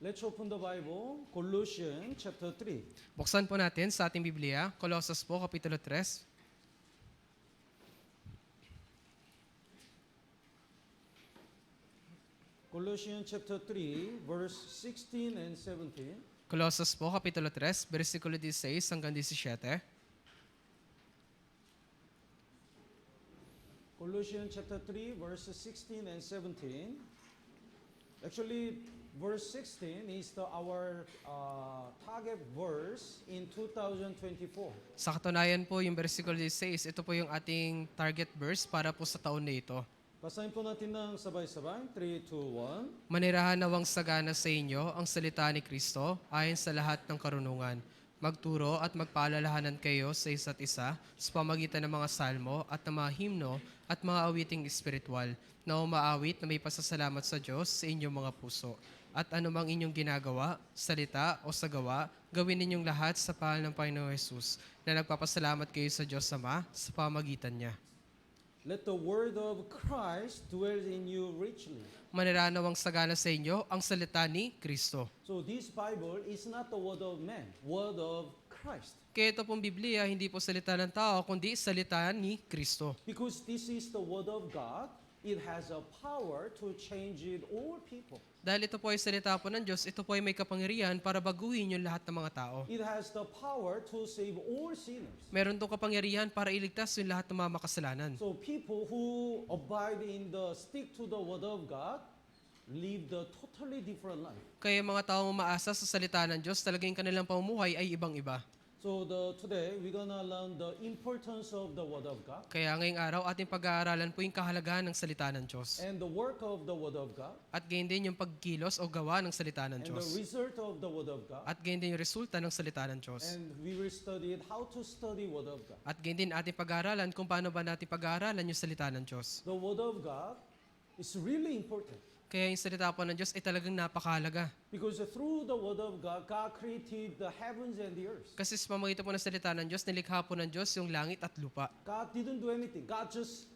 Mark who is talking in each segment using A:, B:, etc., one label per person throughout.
A: Let's open the Bible, Colossians chapter 3.
B: Buksan po natin sa ating Biblia, Colossus po, Kapitulo 3.
A: Colossians chapter 3, verse 16 and 17.
B: Colossus po, Kapitulo 3, versikulo 16 hanggang 17.
A: Colossians chapter 3, verses 16 and 17. Actually, verse 16 is our target verse in 2024.
B: Sa katunayan po, yung versikulo 16, ito po yung ating target verse para po sa taon na ito.
A: Basahin po natin ng sabay-sabay. 3, 2, 1.
B: Manirahan nawang sagana sa inyo ang salita ni Kristo ayon sa lahat ng karunungan. Magturo at magpaalalahanan kayo sa isa't isa sa pamagitan ng mga salmo at ng mga himno at mga awiting espiritual na umaawit na may pasasalamat sa Diyos sa inyong mga puso. At anumang inyong ginagawa, salita o sa gawa, gawin ninyong lahat sa pangalan ng Panginoong Hesus na nagpapasalamat kayo sa Diyos Ama sa pamagitan niya.
A: Let the word of Christ dwell in you richly.
B: Manirahan nawang sagana sa inyo ang salita ni Kristo.
A: So this Bible is not the word of man, word of Christ.
B: Kaya ito pong Biblia, hindi po salita ng tao, kundi salita ni Kristo.
A: Because this is the word of God, it has a power to change it all people.
B: Dahil ito po ay salita po ng Diyos, ito po ay may kapangyarihan para baguhin yung lahat ng mga tao.
A: It has the power to save all sinners.
B: Meron itong kapangyarihan para iligtas yung lahat ng mga makasalanan.
A: So people who abide in stick to the word of God live the totally different life.
B: Kaya yung mga taong umaasa sa salita ng Diyos, talagang kanilang pamumuhay ay ibang-iba.
A: So today we're gonna learn the importance of the word of God
B: Kaya ngayong araw, ating pag-aaralan po yung kahalagahan ng salita ng Diyos.
A: and the work of the word of God
B: At gayon din yung pagkilos o gawa ng salita ng
A: and the
B: Diyos.
A: result of the word of God.
B: At gayon din yung resulta ng salita ng Diyos.
A: And we will study it, how to study word of God.
B: At gayon din ating pag-aaralan kung paano ba natin pag-aaralan yung salita ng Diyos.
A: The word of God is really important.
B: Kaya yung salita po ng Diyos ay talagang napakahalaga.
A: Because through the word of God, God created the heavens and the earth.
B: Kasi sa pamamagitan po ng salita ng Diyos, nilikha po ng Diyos yung langit at lupa.
A: God didn't do anything. God just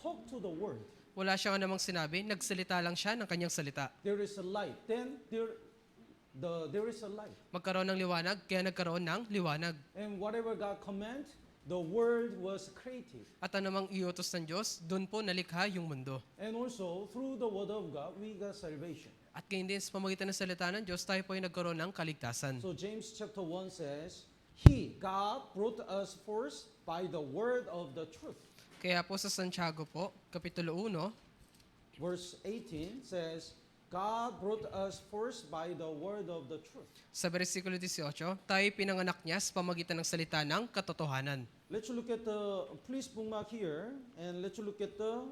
A: talked to the word.
B: Wala siya namang sinabi, nagsalita lang siya ng kanyang salita.
A: There is a light. Then there is a light.
B: Magkaroon ng liwanag, kaya nagkaroon ng liwanag.
A: And whatever God command, the world was created.
B: At anumang iutos ng Diyos, doon po nalikha yung mundo.
A: And also, through the word of God, we got salvation.
B: At gayon din sa pamamagitan ng salita ng Diyos, tayo po ay nagkaroon ng kaligtasan.
A: So James chapter 1 says, He, God, brought us forth by the word of the truth.
B: Kaya po sa Santiago po, Kapitulo 1,
A: Verse 18 says, God brought us forth by the word of the truth.
B: sa versikulo 18, tayo pinanganak niya sa pamamagitan ng salita ng katotohanan.
A: Let's look at please bookmark here, and let's look at the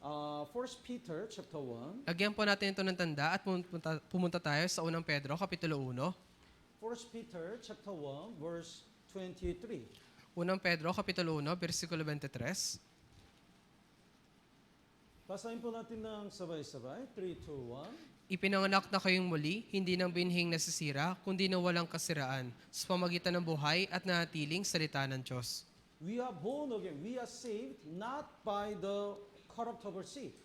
A: 1 Peter chapter 1.
B: Lagyan po natin ito ng tanda at pumunta tayo sa unang Pedro, Kapitulo 1.
A: 1 Peter chapter 1, verse 23.
B: Unang Pedro, Kapitulo 1, versikulo 23.
A: Basahin po natin ng sabay-sabay. 3, 2, 1.
B: Ipinanganak na kayong muli, hindi ng binhing nasisira, kundi ng walang kasiraan, sa pamagitan ng buhay at nanatiling salita ng Diyos.
A: We are born again. We are saved not by the corruptible seed.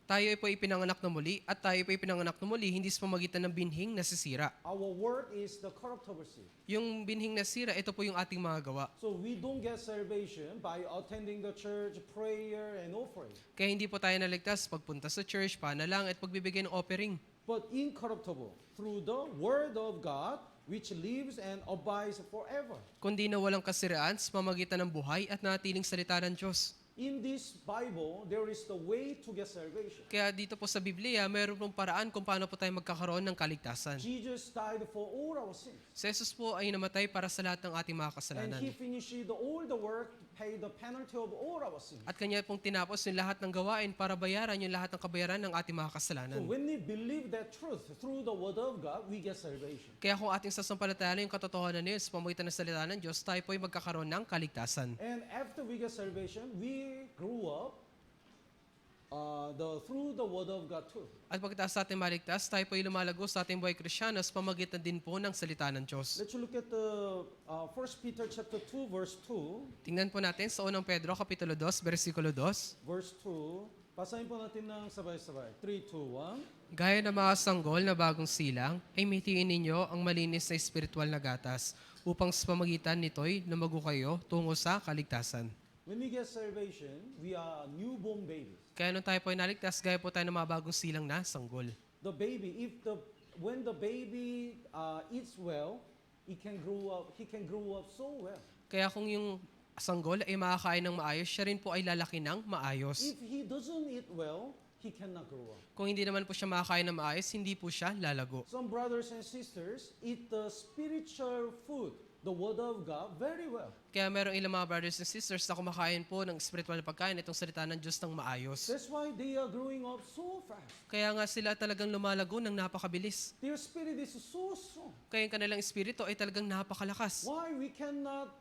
B: Tayo ay po ipinanganak na muli, at tayo po ipinanganak na muli, hindi sa pamagitan ng binhing nasisira.
A: Our work is the corruptible seed.
B: Yung binhing nasira, ito po yung ating mga gawa.
A: So we don't get salvation by attending the church, prayer, and offering.
B: Kaya hindi po tayo naligtas pagpunta sa church, panalang, at pagbibigay ng offering.
A: But incorruptible through the word of God, which lives and abides forever.
B: Kundi na walang kasiraan sa pamagitan ng buhay at nanatiling salita ng Diyos.
A: In this Bible, there is the way to get salvation.
B: Kaya dito po sa Biblia, mayroon pong paraan kung paano po tayo magkakaroon ng kaligtasan.
A: Jesus died for all our sins.
B: Si Jesus po ay namatay para sa lahat ng ating mga
A: And
B: kasalanan.
A: He finished all the work to pay the penalty of all our sins.
B: At kanya pong tinapos yung lahat ng gawain para bayaran yung lahat ng kabayaran ng ating mga
A: So
B: kasalanan.
A: when we believe that truth through the word of God, we get salvation.
B: Kaya kung ating sasampalatayanan yung katotohanan na yun sa pamamagitan ng salita ng Diyos, tayo po ay magkakaroon ng kaligtasan.
A: And after we get salvation, we grew up through the word of God too.
B: At pagkatapos sa ating maligtas, tayo po ay lumalago sa ating buhay Kristyano sa pamagitan din po ng salita ng Diyos.
A: Let's look at the 1 Peter chapter 2, verse 2.
B: Tingnan po natin sa unang Pedro, Kapitulo 2, versikulo 2.
A: Verse 2. Basahin po natin ng sabay-sabay. 3, 2, 1.
B: Gaya ng mga sanggol na bagong silang, ay mitiin ninyo ang malinis na espiritual na gatas, upang sa pamagitan nito'y lumago kayo tungo sa kaligtasan.
A: When we get salvation, we are newborn babies.
B: Kaya nung tayo po ay naligtas, gaya po tayo ng mga bagong silang na sanggol.
A: The baby, when the baby eats well, he can grow up so well.
B: Kaya kung yung sanggol ay makakain ng maayos, siya rin po ay lalaki ng maayos.
A: If he doesn't eat well, he cannot grow up.
B: Kung hindi naman po siya makakain ng maayos, hindi po siya lalago.
A: Some brothers and sisters eat the spiritual food, the word of God, very well.
B: Kaya merong ilang mga brothers and sisters na kumakain po ng spiritual na pagkain, itong salita ng Diyos ng maayos.
A: That's why they are growing up so fast.
B: Kaya nga sila talagang lumalago ng napakabilis.
A: Their spirit is so strong.
B: Kaya yung kanilang espiritu ay talagang napakalakas.
A: Why we cannot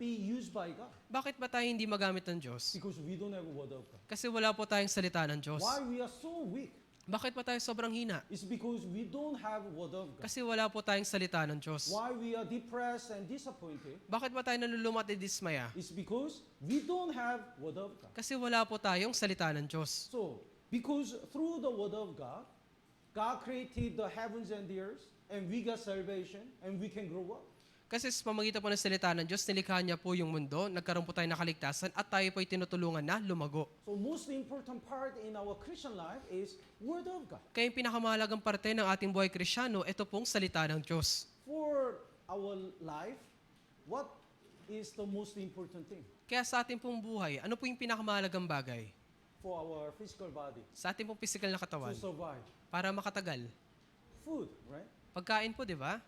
A: be used by God?
B: Bakit ba tayo hindi magamit ng Diyos?
A: Because we don't have a word of God.
B: Kasi wala po tayong salita ng Diyos.
A: Why we are so weak?
B: Bakit ba tayo sobrang hina?
A: It's because we don't have a word of God.
B: Kasi wala po tayong salita ng Diyos.
A: Why we are depressed and disappointed?
B: Bakit ba tayo naluluma at dismaya?
A: It's because we don't have word of God.
B: Kasi wala po tayong salita ng Diyos.
A: So, because through the word of God, God created the heavens and the earth, and we got salvation, and we can grow up.
B: Kasi sa pamagitan po ng salita ng Diyos, nilikha niya po yung mundo, nagkaroon po tayo ng kaligtasan, at tayo po ay tinutulungan na lumago.
A: So, most important part in our Christian life is word of God.
B: Kaya yung pinakamahalagang parte ng ating buhay Kristyano, ito pong salita ng Diyos.
A: For our life, what is the most important thing?
B: Kaya sa ating pong buhay, ano po yung pinakamahalagang bagay?
A: For our physical body,
B: Sa ating pong physical na katawan,
A: to survive.
B: para makatagal.
A: Food, right?
B: Pagkain po, di ba?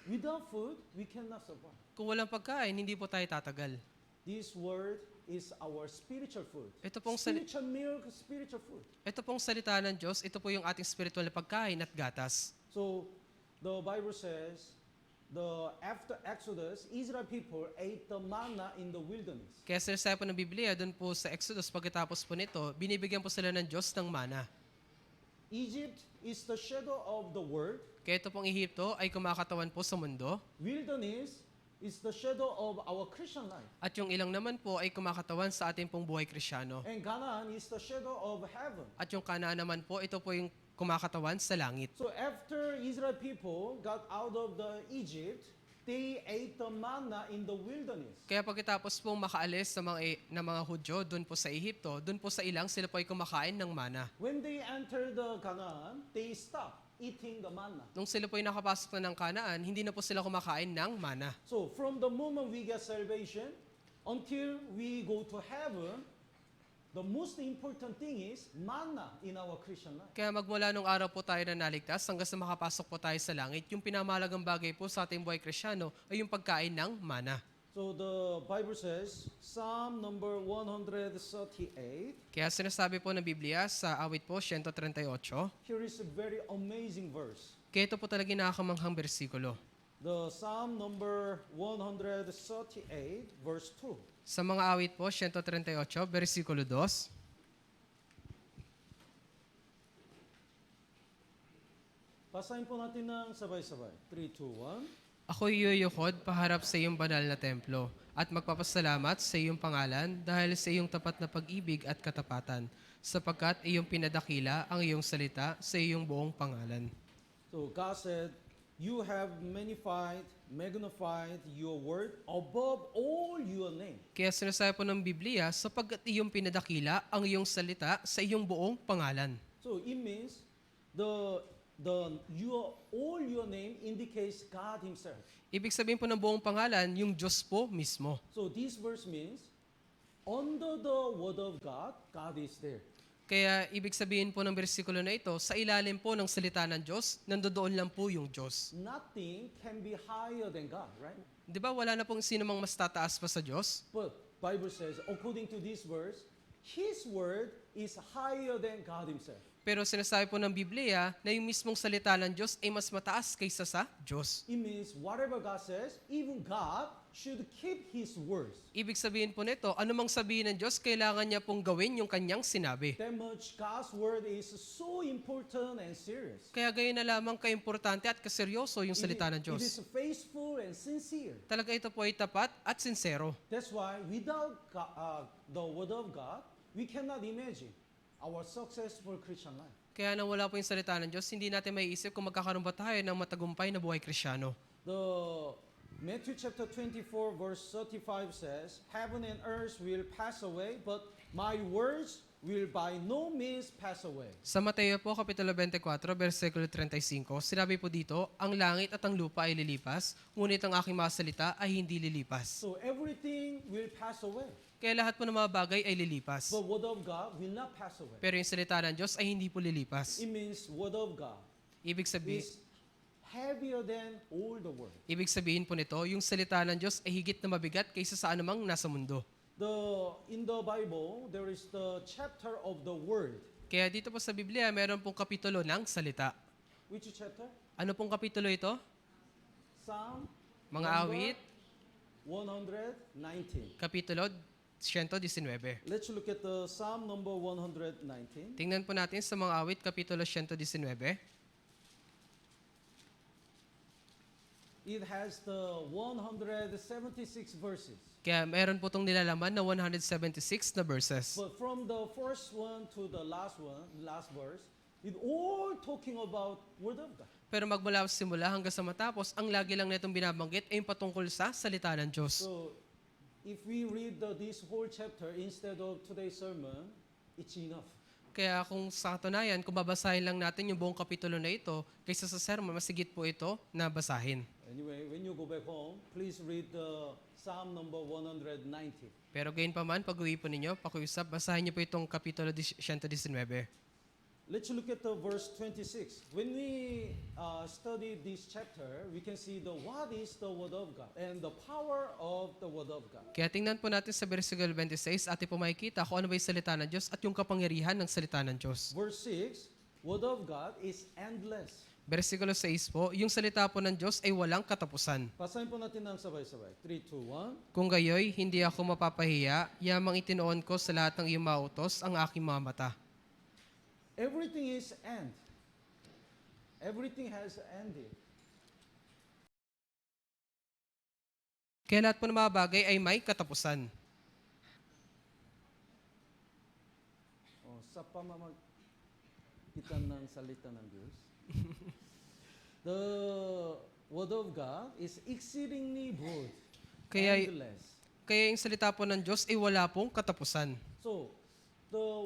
A: Without food, we cannot survive.
B: Kung walang pagkain, hindi po tayo tatagal.
A: This word is our spiritual food.
B: Ito pong
A: Spiritual milk, spiritual food.
B: Ito pong salita ng Diyos, ito po yung ating spiritual na pagkain at gatas.
A: So, the Bible says, after Exodus, Israel people ate the manna in the wilderness.
B: Kaya sinasabi po ng Biblia, doon po sa Exodus, pagkatapos po nito, binibigyan po sila ng Diyos ng mana.
A: Egypt is the shadow of the world.
B: Kaya ito pong Ehipto ay kumakatawan po sa mundo,
A: Wilderness is the shadow of our Christian life.
B: at yung ilang naman po ay kumakatawan sa ating pong buhay Kristyano.
A: And Canaan is the shadow of heaven.
B: At yung Kanaan naman po, ito po yung kumakatawan sa langit.
A: So after Israel people got out of the Egypt, they ate the manna in the wilderness.
B: Kaya pagkatapos pong makaalis ng mga Hudyo doon po sa Ehipto, doon po sa ilang sila po ay kumakain ng mana.
A: When they entered the Canaan, they stopped eating the manna.
B: Nung sila po ay nakapasok na ng Kanaan, hindi na po sila kumakain ng mana.
A: So from the moment we get salvation until we go to heaven, the most important thing is manna in our Christian life.
B: Kaya magmula nung araw po tayo na naligtas hanggang sa makapasok po tayo sa langit, yung pinamahalagang bagay po sa ating buhay Kristyano ay yung pagkain ng mana.
A: So the Bible says, Psalm number 138,
B: Kaya sinasabi po ng Biblia sa awit po 138,
A: here is a very amazing verse.
B: kaya ito po talaga nakakamanghang bersikulo.
A: The Psalm number 138, verse 2.
B: Sa mga awit po 138, bersikulo 2,
A: Basahin po natin ng sabay-sabay. 3, 2, 1.
B: Ako'y yuyukod paharap sa iyong banal na templo at magpapasalamat sa iyong pangalan dahil sa iyong tapat na pag-ibig at katapatan, sapagkat iyong pinadakila ang iyong salita sa iyong buong pangalan.
A: So God said, you have magnified your word above all your name.
B: Kaya sinasabi po ng Biblia, sapagkat iyong pinadakila ang iyong salita sa iyong buong pangalan.
A: So it means all your name indicates God Himself.
B: Ibig sabihin po ng buong pangalan, yung Diyos po mismo.
A: So this verse means, under the word of God, God is there.
B: Kaya ibig sabihin po ng bersikulo na ito, sa ilalim po ng salita ng Diyos, nandoon lang po yung Diyos.
A: Nothing can be higher than God, right?
B: Di ba wala na pong sino mang mas tataas pa sa Diyos?
A: But Bible says, according to this verse, His word is higher than God Himself.
B: Pero sinasabi po ng Biblia na yung mismong salita ng Diyos ay mas mataas kaysa sa Diyos.
A: It means whatever God says, even God should keep His words.
B: Ibig sabihin po nito, anumang sabihin ng Diyos, kailangan niya pong gawin yung kanyang sinabi.
A: That much God's word is so important and serious.
B: Kaya gayon na lamang kaimportante at kaseryoso yung salita ng
A: It is
B: Diyos.
A: faithful and sincere.
B: Talaga ito po ay tapat at sincero.
A: That's why without the word of God, we cannot imagine our successful Christian life.
B: Kaya nang wala po yung salita ng Diyos, hindi natin maiisip kung magkakaroon ba tayo ng matagumpay na buhay Kristyano.
A: The Matthew chapter 24 verse 35 says, Heaven and earth will pass away, but my words will by no means pass away.
B: Sa Mateo po, Kapitulo 24, versikulo 35, sinabi po dito, ang langit at ang lupa ay lilipas, ngunit ang aking mga salita ay hindi lilipas.
A: So everything will pass away.
B: Kaya lahat po ng mga bagay ay lilipas.
A: But word of God will not pass away.
B: Pero yung salita ng Diyos ay hindi po lilipas.
A: It means word of God
B: Ibig sabihin,
A: is heavier than all the world.
B: ibig sabihin po nito, yung salita ng Diyos ay higit na mabigat kaysa sa anumang nasa mundo.
A: In the Bible, there is the chapter of the word.
B: Kaya dito po sa Biblia, meron pong kapitulo ng salita.
A: Which chapter?
B: Ano pong kapitulo ito?
A: Psalm
B: Mga
A: number
B: awit,
A: 119.
B: kapitulo 119.
A: Let's look at the Psalm number 119.
B: Tingnan po natin sa mga awit, kapitulo 119.
A: It has the 176 verses.
B: Kaya meron po itong nilalaman na 176 na verses.
A: But from the first one to the last verse, it all talking about word of God.
B: Pero magmula sa simula hanggang sa matapos, ang lagi lang na itong binabanggit ay yung patungkol sa salita ng Diyos.
A: So, if we read this whole chapter instead of today's sermon, it's enough.
B: Kaya kung sa katunayan, kung babasahin lang natin yung buong kapitulo na ito, kaysa sa sermon, masigit po ito na basahin.
A: Anyway, when you go back home, please read the Psalm number 190.
B: Pero gayon pa man, pag-uwi po ninyo, pakiusap, basahin niyo po itong kapitulo 119.
A: Let's look at the verse 26. When we study this chapter, we can see what is the word of God and the power of the word of God.
B: Kaya tingnan po natin sa versikulo 26, atin po makikita kung ano ba yung salita ng Diyos at yung kapangyarihan ng salita ng Diyos.
A: Verse 6, word of God is endless.
B: Versikulo 6 po, yung salita po ng Diyos ay walang katapusan.
A: Basahin po natin ng sabay-sabay. 3, 2, 1.
B: Kung gayoy, hindi ako mapapahiya, yamang itinoon ko sa lahat ng iyong mautos ang aking mga mata.
A: Everything is end. Everything has ended.
B: Kaya lahat po ng mga bagay ay may katapusan.
A: Sa pamamagitan ng salita ng Diyos, the word of God is exceedingly broad,
B: Kaya,
A: endless.
B: kaya yung salita po ng Diyos ay wala pong katapusan.
A: So,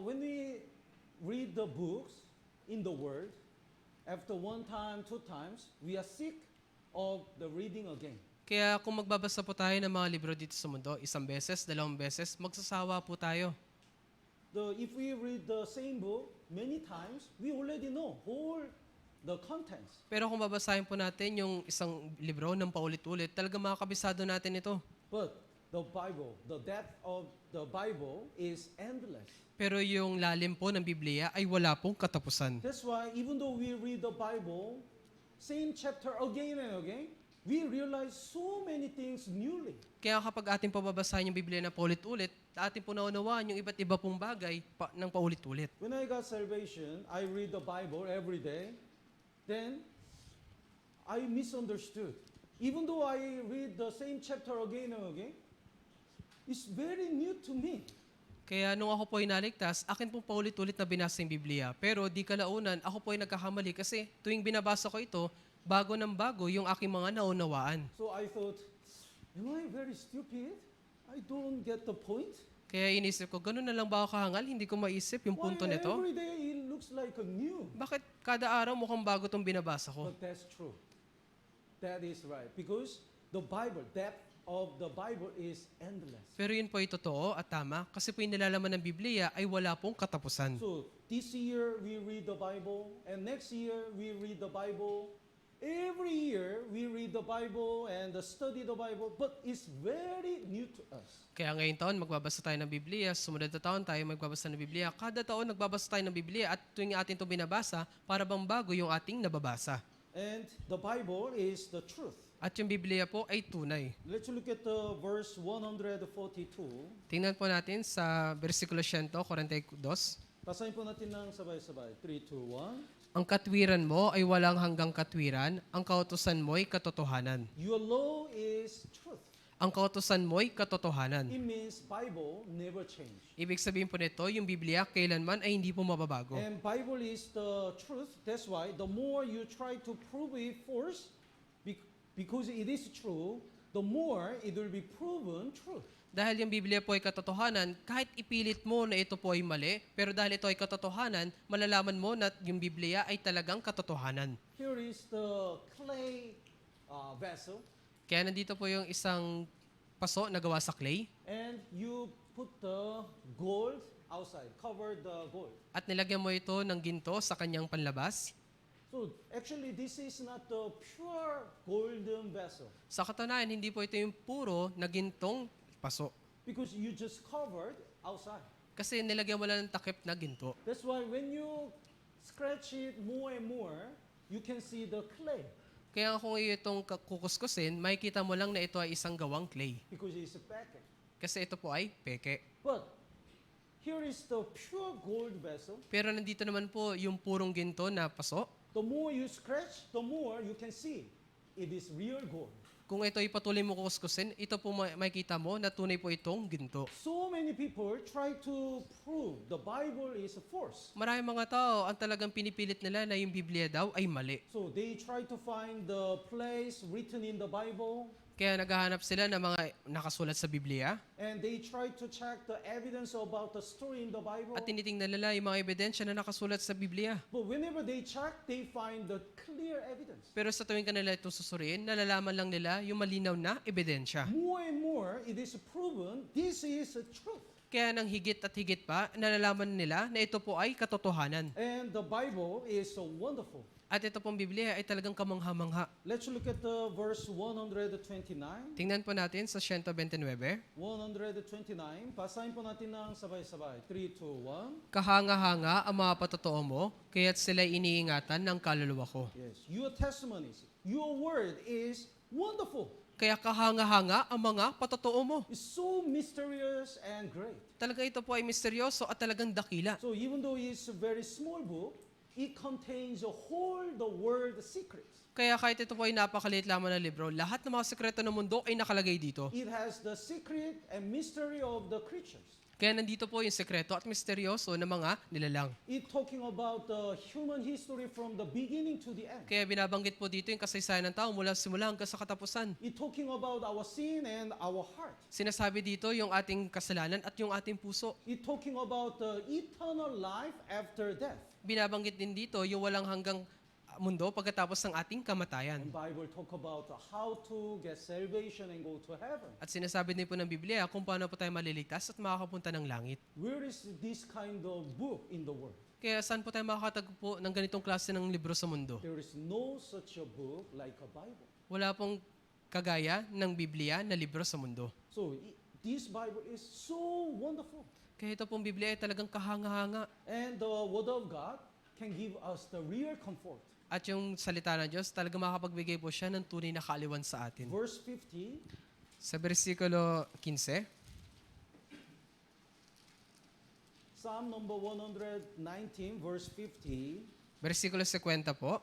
A: when we read the books in the Word, after one time, two times, we are sick of the reading again.
B: Kaya kung magbabasa po tayo ng mga libro dito sa mundo, isang beses, dalawang beses, magsasawa po tayo.
A: If we read the same book many times, we already know all the contents.
B: Pero kung babasahin po natin yung isang libro ng paulit-ulit, talaga makakabisado natin ito.
A: But the Bible, the depth of the Bible is endless.
B: Pero yung lalim po ng Biblia ay wala pong katapusan.
A: That's why even though we read the Bible, same chapter again and again, we realize so many things newly.
B: Kaya kapag ating pababasahin yung Biblia na paulit-ulit, ating po naunawaan yung iba't iba pong bagay ng paulit-ulit.
A: When I got salvation, I read the Bible every day. Then, I misunderstood. Even though I read the same chapter again and again, it's very new to me.
B: Kaya nung ako po ay naligtas, akin pong paulit-ulit na binasa yung Biblia. Pero di kalaunan, ako po ay nagkakamali kasi tuwing binabasa ko ito, bago ng bago yung aking mga naunawaan.
A: So I thought, am I very stupid? I don't get the point.
B: Kaya inisip ko, ganun na lang ba ako kahangal? Hindi ko maisip yung punto
A: Why
B: nito.
A: every day it looks like a new?
B: Bakit kada araw mukhang bago itong binabasa ko?
A: But that's true. That is right. Because the Bible, depth of the Bible is endless.
B: Pero yun po ay totoo at tama kasi po yung nilalaman ng Biblia ay wala pong katapusan.
A: So this year we read the Bible, and next year we read the Bible. Every year we read the Bible and study the Bible, but it's very new to us.
B: Kaya ngayon taon magbabasa tayo ng Biblia, sumunod na taon tayo magbabasa ng Biblia. Kada taon nagbabasa tayo ng Biblia at tuwing atin ito binabasa, para bang bago yung ating nababasa.
A: And the Bible is the truth.
B: At yung Biblia po ay tunay.
A: Let's look at the verse 142.
B: Tingnan po natin sa versikulo 142.
A: Basahin po natin ng sabay-sabay. 3, 2, 1.
B: Ang katwiran mo ay walang hanggang katwiran, ang kautusan mo ay katotohanan.
A: Your law is truth.
B: Ang kautusan mo'y katotohanan.
A: It means Bible never change.
B: Ibig sabihin po nito, yung Biblia kailanman ay hindi po mababago.
A: And Bible is the truth. That's why the more you try to prove it false, because it is true, the more it will be proven true.
B: Dahil yung Biblia po ay katotohanan, kahit ipilit mo na ito po ay mali, pero dahil ito ay katotohanan, malalaman mo na yung Biblia ay talagang katotohanan.
A: Here is the clay vessel,
B: Kaya nandito po yung isang paso na gawa sa clay,
A: and you put the gold outside, cover the gold.
B: at nilagyan mo ito ng ginto sa kanyang panlabas.
A: So actually, this is not the pure golden vessel,
B: Sa katunayan, hindi po ito yung puro na gintong paso.
A: because you just covered outside.
B: Kasi nilagyan mo lang ng takip na ginto.
A: That's why when you scratch it more and more, you can see the clay,
B: Kaya kung itong kukuskusin, makikita mo lang na ito ay isang gawang clay.
A: because it's a packet.
B: Kasi ito po ay peke.
A: But here is the pure gold vessel.
B: Pero nandito naman po yung purong ginto na paso.
A: The more you scratch, the more you can see it is real gold.
B: Kung ito ay patuloy mo kukuskusin, ito po makikita mo na tunay po itong ginto.
A: So many people try to prove the Bible is false.
B: Maraming mga tao ang talagang pinipilit nila na yung Biblia daw ay mali.
A: So they try to find the place written in the Bible,
B: Kaya naghahanap sila ng mga nakasulat sa Biblia
A: and they try to check the evidence about the story in the Bible.
B: at tinitingnan nila yung mga ebidensya na nakasulat sa Biblia.
A: But whenever they check, they find the clear evidence.
B: Pero sa tuwing kanila ito susuriin, nalalaman lang nila yung malinaw na ebidensya.
A: More and more, it is proven this is a truth.
B: Kaya nang higit at higit pa, nalalaman nila na ito po ay katotohanan.
A: And the Bible is so wonderful.
B: At ito pong Biblia ay talagang kamangha-mangha.
A: Let's look at the verse 129.
B: Tingnan po natin sa 129.
A: 129. Basahin po natin ng sabay-sabay. 3, 2, 1.
B: Kahanga-hanga ang mga patotoo mo, kaya't sila'y iniingatan ng kaluluwa ko.
A: Yes. Your testimonies, your word is wonderful.
B: Kaya kahanga-hanga ang mga patotoo mo.
A: It's so mysterious and great.
B: Talaga ito po ay misteryoso at talagang dakila.
A: So even though it's a very small book, it contains the world secrets.
B: Kaya kahit ito po ay napakaliit lamang na libro, lahat ng mga sekreto ng mundo ay nakalagay dito.
A: It has the secret and mystery of the creatures.
B: Kaya nandito po yung sekreto at misteryoso ng mga nilalang.
A: It talking about the human history from the beginning to the end.
B: Kaya binabanggit po dito yung kasaysayan ng tao mula simula hanggang sa katapusan.
A: It talking about our sin and our heart.
B: Sinasabi dito yung ating kasalanan at yung ating puso.
A: It talking about the eternal life after death.
B: Binabanggit din dito yung walang hanggang mundo pagkatapos ng ating kamatayan.
A: And Bible talk about how to get salvation and go to heaven.
B: At sinasabi din po ng Biblia kung paano po tayo maliligtas at makakapunta ng langit.
A: Where is this kind of book in the world?
B: Kaya saan po tayo makakatagpo ng ganitong klase ng libro sa mundo?
A: There is no such a book like a Bible.
B: Wala pong kagaya ng Biblia na libro sa mundo.
A: So this Bible is so wonderful.
B: Kaya ito pong Biblia ay talagang kahanga-hanga.
A: And the Word of God can give us the real comfort.
B: At yung salita ng Diyos, talagang makapagbigay po siya ng tunay na kaaliwan sa atin.
A: Verse 50,
B: Sa versikulo 15,
A: Psalm number 119, verse 50.
B: versikulo 50 po,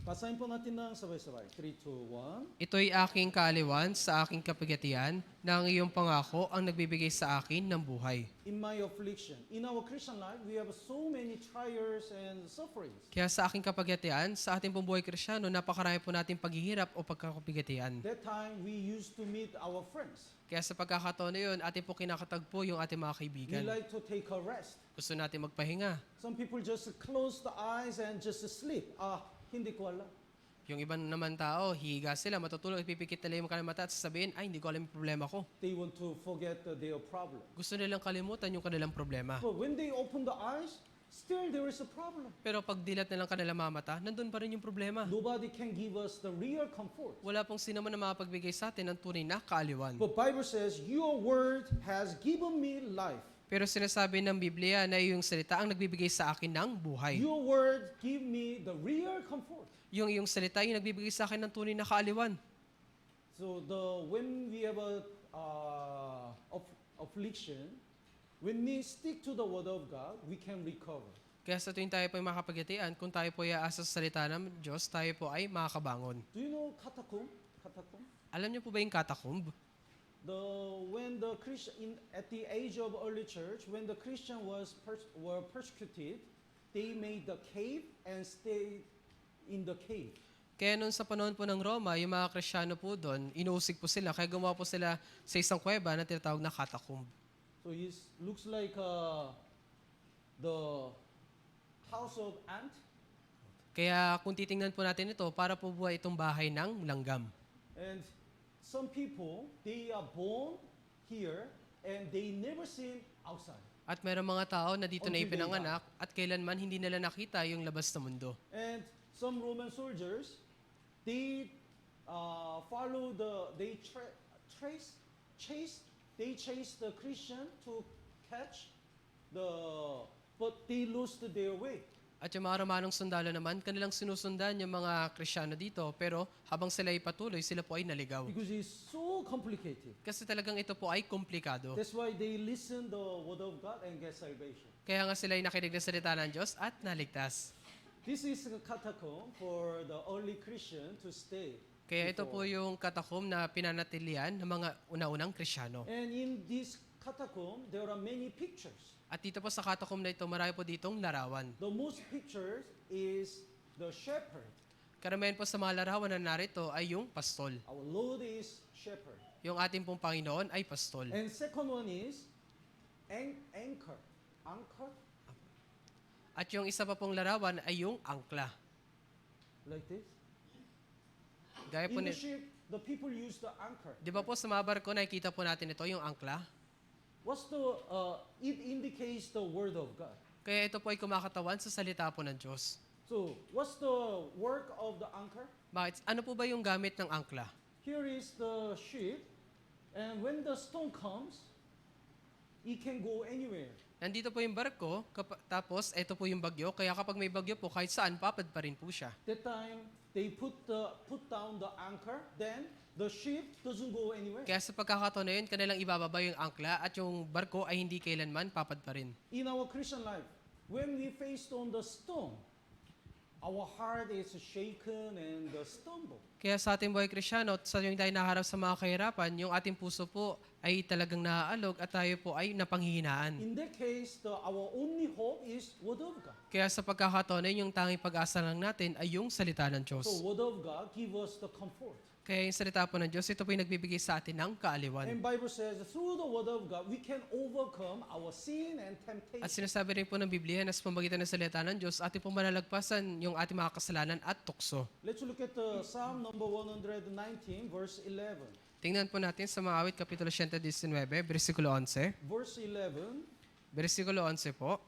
A: Basahin po natin ng sabay-sabay. 3, 2, 1.
B: ito'y aking kaaliwan sa aking kapigatian na ang iyong pangako ang nagbibigay sa akin ng buhay.
A: In my affliction. In our Christian life, we have so many trials and sufferings.
B: Kaya sa aking kapigatian, sa ating pong buhay Kristyano, napakarami po nating paghihirap o pagkakapigatian.
A: That time, we used to meet our friends.
B: Kaya sa pagkakataon na yun, ating po kinakatagpo yung ating mga
A: We
B: kaibigan.
A: like to take a rest.
B: Gusto natin magpahinga.
A: Some people just close the eyes and just sleep. Hindi ko alam.
B: Yung ibang naman tao, hihiga sila, matutulog, ipipikit nila yung kanilang mata at sasabihin, ay, hindi ko alam yung problema ko.
A: They want to forget their problem.
B: Gusto nilang kalimutan yung kanilang problema.
A: But when they open the eyes, still there is a problem.
B: Pero pag dilat nilang kanilang mamata, nandun pa rin yung problema.
A: Nobody can give us the real comfort.
B: Wala pong sino man na makapagbigay sa atin ng tunay na kaaliwan.
A: But Bible says, your word has given me life.
B: Pero sinasabi ng Biblia na yung salita ang nagbibigay sa akin ng buhay.
A: Your word give me the real comfort.
B: Yung iyong salita yung nagbibigay sa akin ng tunay na kaaliwan.
A: So when we have a affliction, when we stick to the word of God, we can recover.
B: Kaya sa tuwing tayo po ay makapagatian, kung tayo po ay aasa sa salita ng Diyos, tayo po ay makakabangon.
A: Do you know catacomb? Catacomb?
B: Alam niyo po ba yung catacomb?
A: when the Christian at the age of early church, when the Christian were persecuted, they made the cave and stayed in the cave.
B: Kaya noon sa panahon po ng Roma, yung mga Kristiyano po doon, inuusig po sila. Kaya gumawa po sila sa isang kuweba na tinatawag na catacomb.
A: So it looks like the house of ant.
B: Kaya kung titingnan po natin ito, para po buhay itong bahay ng langgam.
A: And some people, they are born here and they never seen outside.
B: At mayroong mga tao na dito na
A: Until they
B: ipinanganak at kailanman hindi nila nakita yung labas na mundo.
A: And some Roman soldiers, they chase the Christian to catch but they lost their way.
B: At yung mga Romanong sundalo naman, kanilang sinusundan yung mga Kristiyano dito, pero habang sila ay patuloy, sila po ay naligaw.
A: Because it's so complicated.
B: Kasi talagang ito po ay komplikado.
A: That's why they listen the word of God and get salvation.
B: Kaya nga sila ay nakinig ng salita ng Diyos at naligtas.
A: This is a catacomb for the early Christian to stay.
B: Kaya ito po yung catacomb na pinanatilian ng mga una-unang Kristiyano.
A: And in this catacomb, there are many pictures.
B: At dito po sa catacomb na ito, marami po ditong larawan.
A: The most pictures is the shepherd.
B: Karamihan po sa mga larawan na narito ay yung pastol.
A: Our Lord is shepherd.
B: Yung ating pong Panginoon ay pastol.
A: And second one is anchor. Anchor,
B: At yung isa pa pong larawan ay yung angkla.
A: like this.
B: Gaya po
A: In the
B: ni...
A: ship, the people use the anchor.
B: Di ba po sa mga barko, nakikita po natin ito, yung angkla?
A: It indicates the word of God.
B: Kaya ito po ay kumakatawan sa salita po ng Diyos.
A: So, what's the work of the anchor?
B: Bakit? Ano po ba yung gamit ng angkla?
A: Here is the ship, and when the storm comes, it can go anywhere.
B: Nandito po yung barko, tapos ito po yung bagyo, kaya kapag may bagyo po, kahit saan, papad pa rin po siya.
A: That time, they put down the anchor, then the ship doesn't go anywhere.
B: Kaya sa pagkakataon na yun, kanilang ibababa yung angkla at yung barko ay hindi kailanman papad pa rin.
A: In our Christian life, when we faced on the storm, our heart is shaken and stumble.
B: Kaya sa ating buhay Kristyano, sa yung tayo naharap sa mga kahirapan, yung ating puso po ay talagang naaalog at tayo po ay napanghihinaan.
A: In that case, our only hope is word of God.
B: Kaya sa pagkakataon na yun, yung tanging pag-asa lang natin ay yung salita ng Diyos.
A: So word of God give us the comfort.
B: Kaya yung salita po ng Diyos, ito po yung nagbibigay sa atin ng kaaliwan.
A: And Bible says, through the word of God, we can overcome our sin and temptation.
B: At sinasabi rin po ng Biblia na sa pamagitan ng salita ng Diyos, ating pong malalagpasan yung ating mga kasalanan at tukso.
A: Let's look at Psalm number 119, verse 11.
B: Tingnan po natin sa mga awit, Kapitulo 119, versikulo 11.
A: Verse 11,
B: Versikulo 11 po.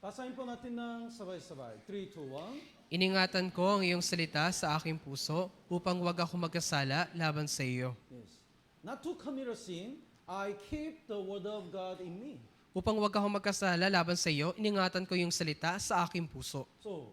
A: basahin po natin ng sabay-sabay. 3, 2, 1.
B: Iningatan ko ang iyong salita sa aking puso upang wag ako magkasala laban sa iyo.
A: Yes. Not to commit a sin, I keep the word of God in me.
B: Upang wag ako magkasala laban sa iyo, iningatan ko yung salita sa aking puso.
A: So,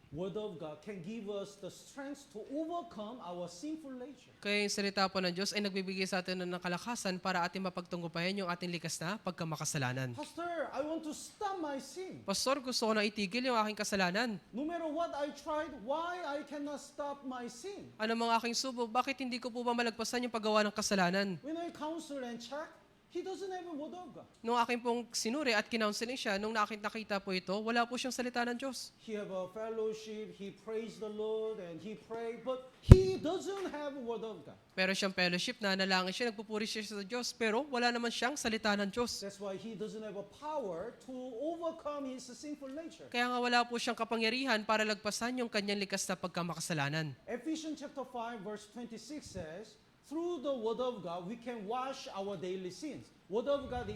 A: word of God can give us the strength to overcome our sinful nature.
B: Kaya yung salita po ng Diyos ay nagbibigay sa atin ng kalakasan para ating mapagtunggupayan yung ating likas na pagkamakasalanan.
A: Pastor, I want to stop my sin.
B: Pastor, gusto ko na itigil yung aking kasalanan.
A: No matter what I tried, why I cannot stop my sin?
B: Ano mga aking subok, bakit hindi ko po ba malagpasan yung paggawa ng kasalanan?
A: When I counsel and check, he doesn't have a word of God.
B: Nung aking pong sinuri at kinounseling siya, nung nakita po ito, wala po siyang salita ng Diyos.
A: He have a fellowship, he praised the Lord, and he prayed, but he doesn't have a word of God.
B: Pero siyang fellowship na nalangin siya, nagpupuri siya sa Diyos, pero wala naman siyang salita ng Diyos.
A: That's why he doesn't have a power to overcome his sinful nature.
B: Kaya nga wala po siyang kapangyarihan para lagpasan yung kanyang likas na pagkamakasalanan.
A: Ephesians chapter 5 verse 26 says, through the word of God, we can wash our daily sins. Word of God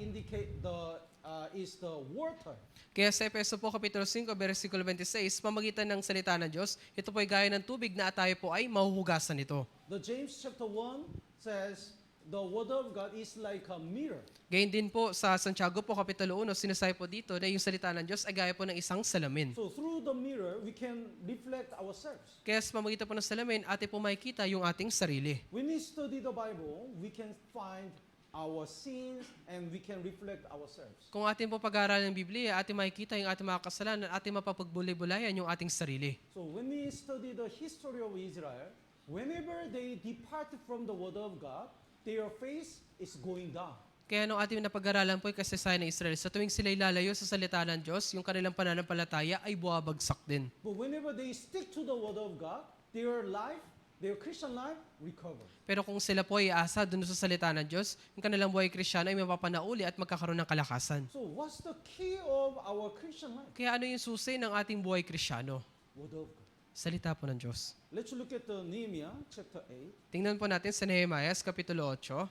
A: is the water.
B: Kaya sa Efeso po, Kapitulo 5, versikulo 26, pamagitan ng salita ng Diyos, ito po ay gaya ng tubig na tayo po ay mahuhugasan nito.
A: The James chapter 1 says, the word of God is like a mirror.
B: Gayun din po sa Santiago po, Kapitulo 1, sinasabi po dito na yung salita ng Diyos ay gaya po ng isang salamin.
A: So through the mirror, we can reflect ourselves.
B: Kaya sa pamagitan po ng salamin, atin po makikita yung ating sarili.
A: When we study the Bible, we can find our sins and we can reflect ourselves.
B: Kung atin po pag-aaralan ng Biblia, atin makikita yung ating mga kasalanan, atin mapapagbulay-bulayan yung ating sarili.
A: So when we study the history of Israel, whenever they departed from the word of God, their faith is going down.
B: Kaya nung ating napag-aralan po ay kasaysayan ng Israel, sa tuwing sila'y lalayo sa salita ng Diyos, yung kanilang pananampalataya ay buwabagsak din.
A: But whenever they stick to the word of God, their life, their Christian life, recover.
B: Pero kung sila po ay aasa dun sa salita ng Diyos, yung kanilang buhay Kristyano ay mapapanauli at magkakaroon ng kalakasan.
A: So what's the key of our Christian life?
B: Kaya ano yung susi ng ating buhay Kristyano?
A: Word of God.
B: Salita po ng Diyos.
A: Let's look at the Nehemiah chapter 8.
B: Tingnan po natin sa Nehemias, Kapitulo 8.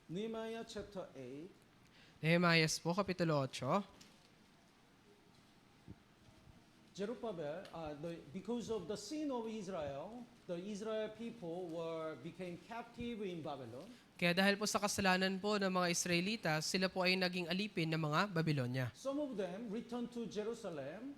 A: Nehemiah chapter 8.
B: Nehemias po, Kapitulo 8.
A: Zerubbabel, because of the sin of Israel, the Israel people became captive in Babylon.
B: Kaya dahil po sa kasalanan po ng mga Israelita, sila po ay naging alipin ng mga Babylonia.
A: Some of them returned to Jerusalem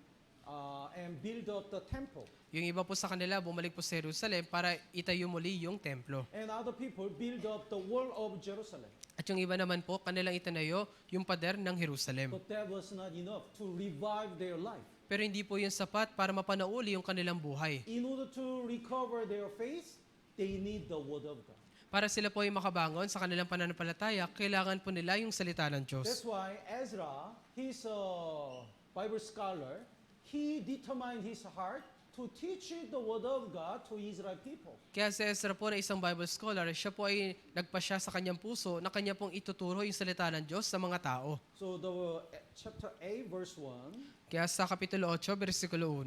A: and build up the temple.
B: Yung iba po sa kanila, bumalik po sa Jerusalem para itayo muli yung templo.
A: And other people build up the wall of Jerusalem.
B: At yung iba naman po, kanilang itinayo yung pader ng Jerusalem.
A: But that was not enough to revive their life.
B: Pero hindi po yun sapat para mapanauli yung kanilang buhay.
A: In order to recover their faith, they need the word of God.
B: Para sila po ay makabangon sa kanilang pananampalataya, kailangan po nila yung salita ng Diyos.
A: That's why Ezra, he's a Bible scholar, he determined his heart to teach the word of God to Israel people.
B: Kaya si Ezra po na isang Bible scholar, siya po ay nagpasya sa kanyang puso na kanya pong ituturo yung salita ng Diyos sa mga tao.
A: So the chapter 8 verse 1,
B: Kaya sa Kapitulo 8, versikulo 1,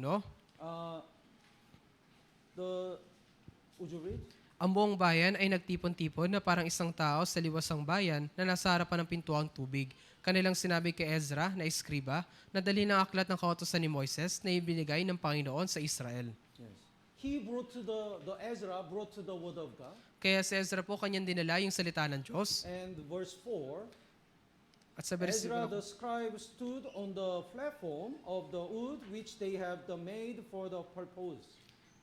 A: would you read?
B: ang buong bayan ay nagtipon-tipon na parang isang tao sa liwasang bayan na nasa harapan ng pintuang tubig. Kanilang sinabi kay Ezra na eskriba na dali ng aklat ng kautusan ni Moises na ibinigay ng Panginoon sa Israel.
A: Yes. He brought to the Ezra brought to the word of God.
B: Kaya si Ezra po kanyang dinala yung salita ng Diyos.
A: And verse 4,
B: At sa
A: Ezra
B: versikulo
A: the scribe stood on the platform of the wood which they have made for the purpose.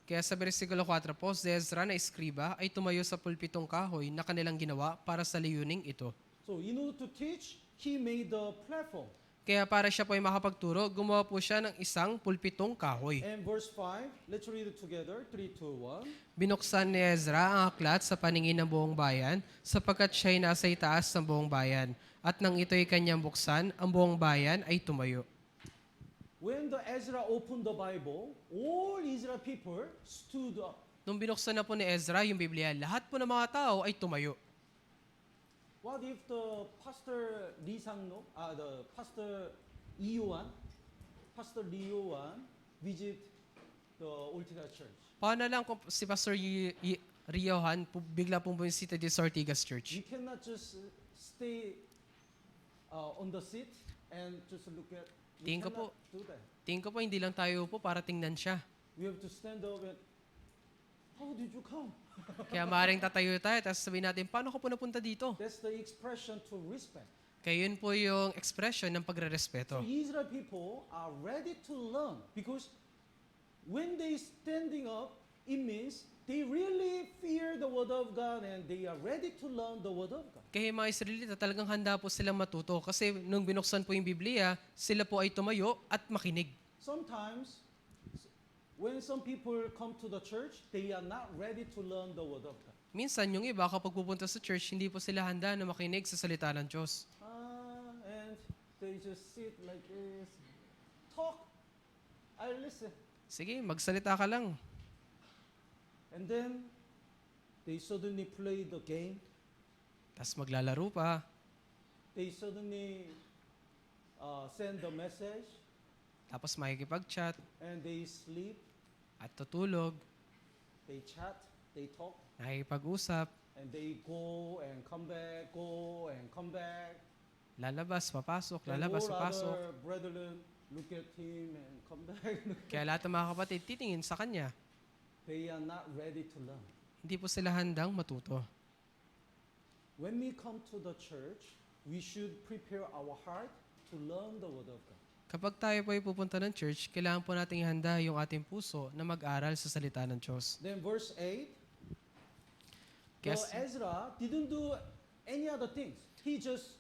B: Kaya sa versikulo 4 po, si Ezra na eskriba ay tumayo sa pulpitong kahoy na kanilang ginawa para sa layuning ito.
A: So in order to teach, he made the platform.
B: Kaya para siya po ay makapagturo, gumawa po siya ng isang pulpitong kahoy.
A: And verse 5, let's read it together. 3, 2, 1.
B: Binuksan ni Ezra ang aklat sa paningin ng buong bayan sapagkat siya ay nasa itaas ng buong bayan. At nang ito'y kanyang buksan, ang buong bayan ay tumayo.
A: When the Ezra opened the Bible, all Israel people stood up.
B: Nung binuksan na po ni Ezra yung Biblia, lahat po ng mga tao ay tumayo.
A: What if the Pastor Lee Sang-no, the Pastor Lee Yo-wan visit the Ortigas Church?
B: Paano lang kung si Pastor Riohan bigla pong bumisita dito sa Ortigas Church?
A: You cannot just stay on the seat and just look at. You
B: Tingin ko
A: cannot
B: po.
A: do that.
B: Tingin ko po hindi lang tayo po para tingnan siya.
A: We have to stand up and, how did you come?
B: Kaya maaaring tatayo tayo, tapos sabihin natin, paano ka po napunta dito?
A: That's the expression to respect.
B: Kaya yun po yung expression ng pagrerespeto.
A: So Israel people are ready to learn because when they standing up, it means they really fear the word of God and they are ready to learn the word of God.
B: Kaya yung mga Israelita talagang handa po silang matuto kasi nung binuksan po yung Biblia, sila po ay tumayo at makinig.
A: Sometimes, when some people come to the church, they are not ready to learn the word of God.
B: Minsan yung iba kapag pupunta sa church, hindi po sila handa na makinig sa salita ng Diyos.
A: And they just sit like this, talk, I listen.
B: Sige, magsalita ka lang.
A: And then, they suddenly play the game.
B: Tapos maglalaro pa.
A: They suddenly send the message
B: Tapos makikipag-chat
A: and they sleep,
B: at tutulog.
A: they chat, they talk,
B: Nakikipag-usap.
A: and they go and come back, go and come back.
B: Lalabas, papasok,
A: And
B: lalabas,
A: all
B: papasok.
A: other brethren look at him and come back.
B: Kaya lahat ng mga kapatid titingin sa kanya.
A: They are not ready to learn.
B: Hindi po sila handang matuto.
A: When we come to the church, we should prepare our heart to learn the word of God.
B: Kapag tayo po ay pupunta ng church, kailangan po nating ihanda yung ating puso na mag-aral sa salita ng Diyos.
A: Then verse 8,
B: Yes.
A: Ezra didn't do any other things. He just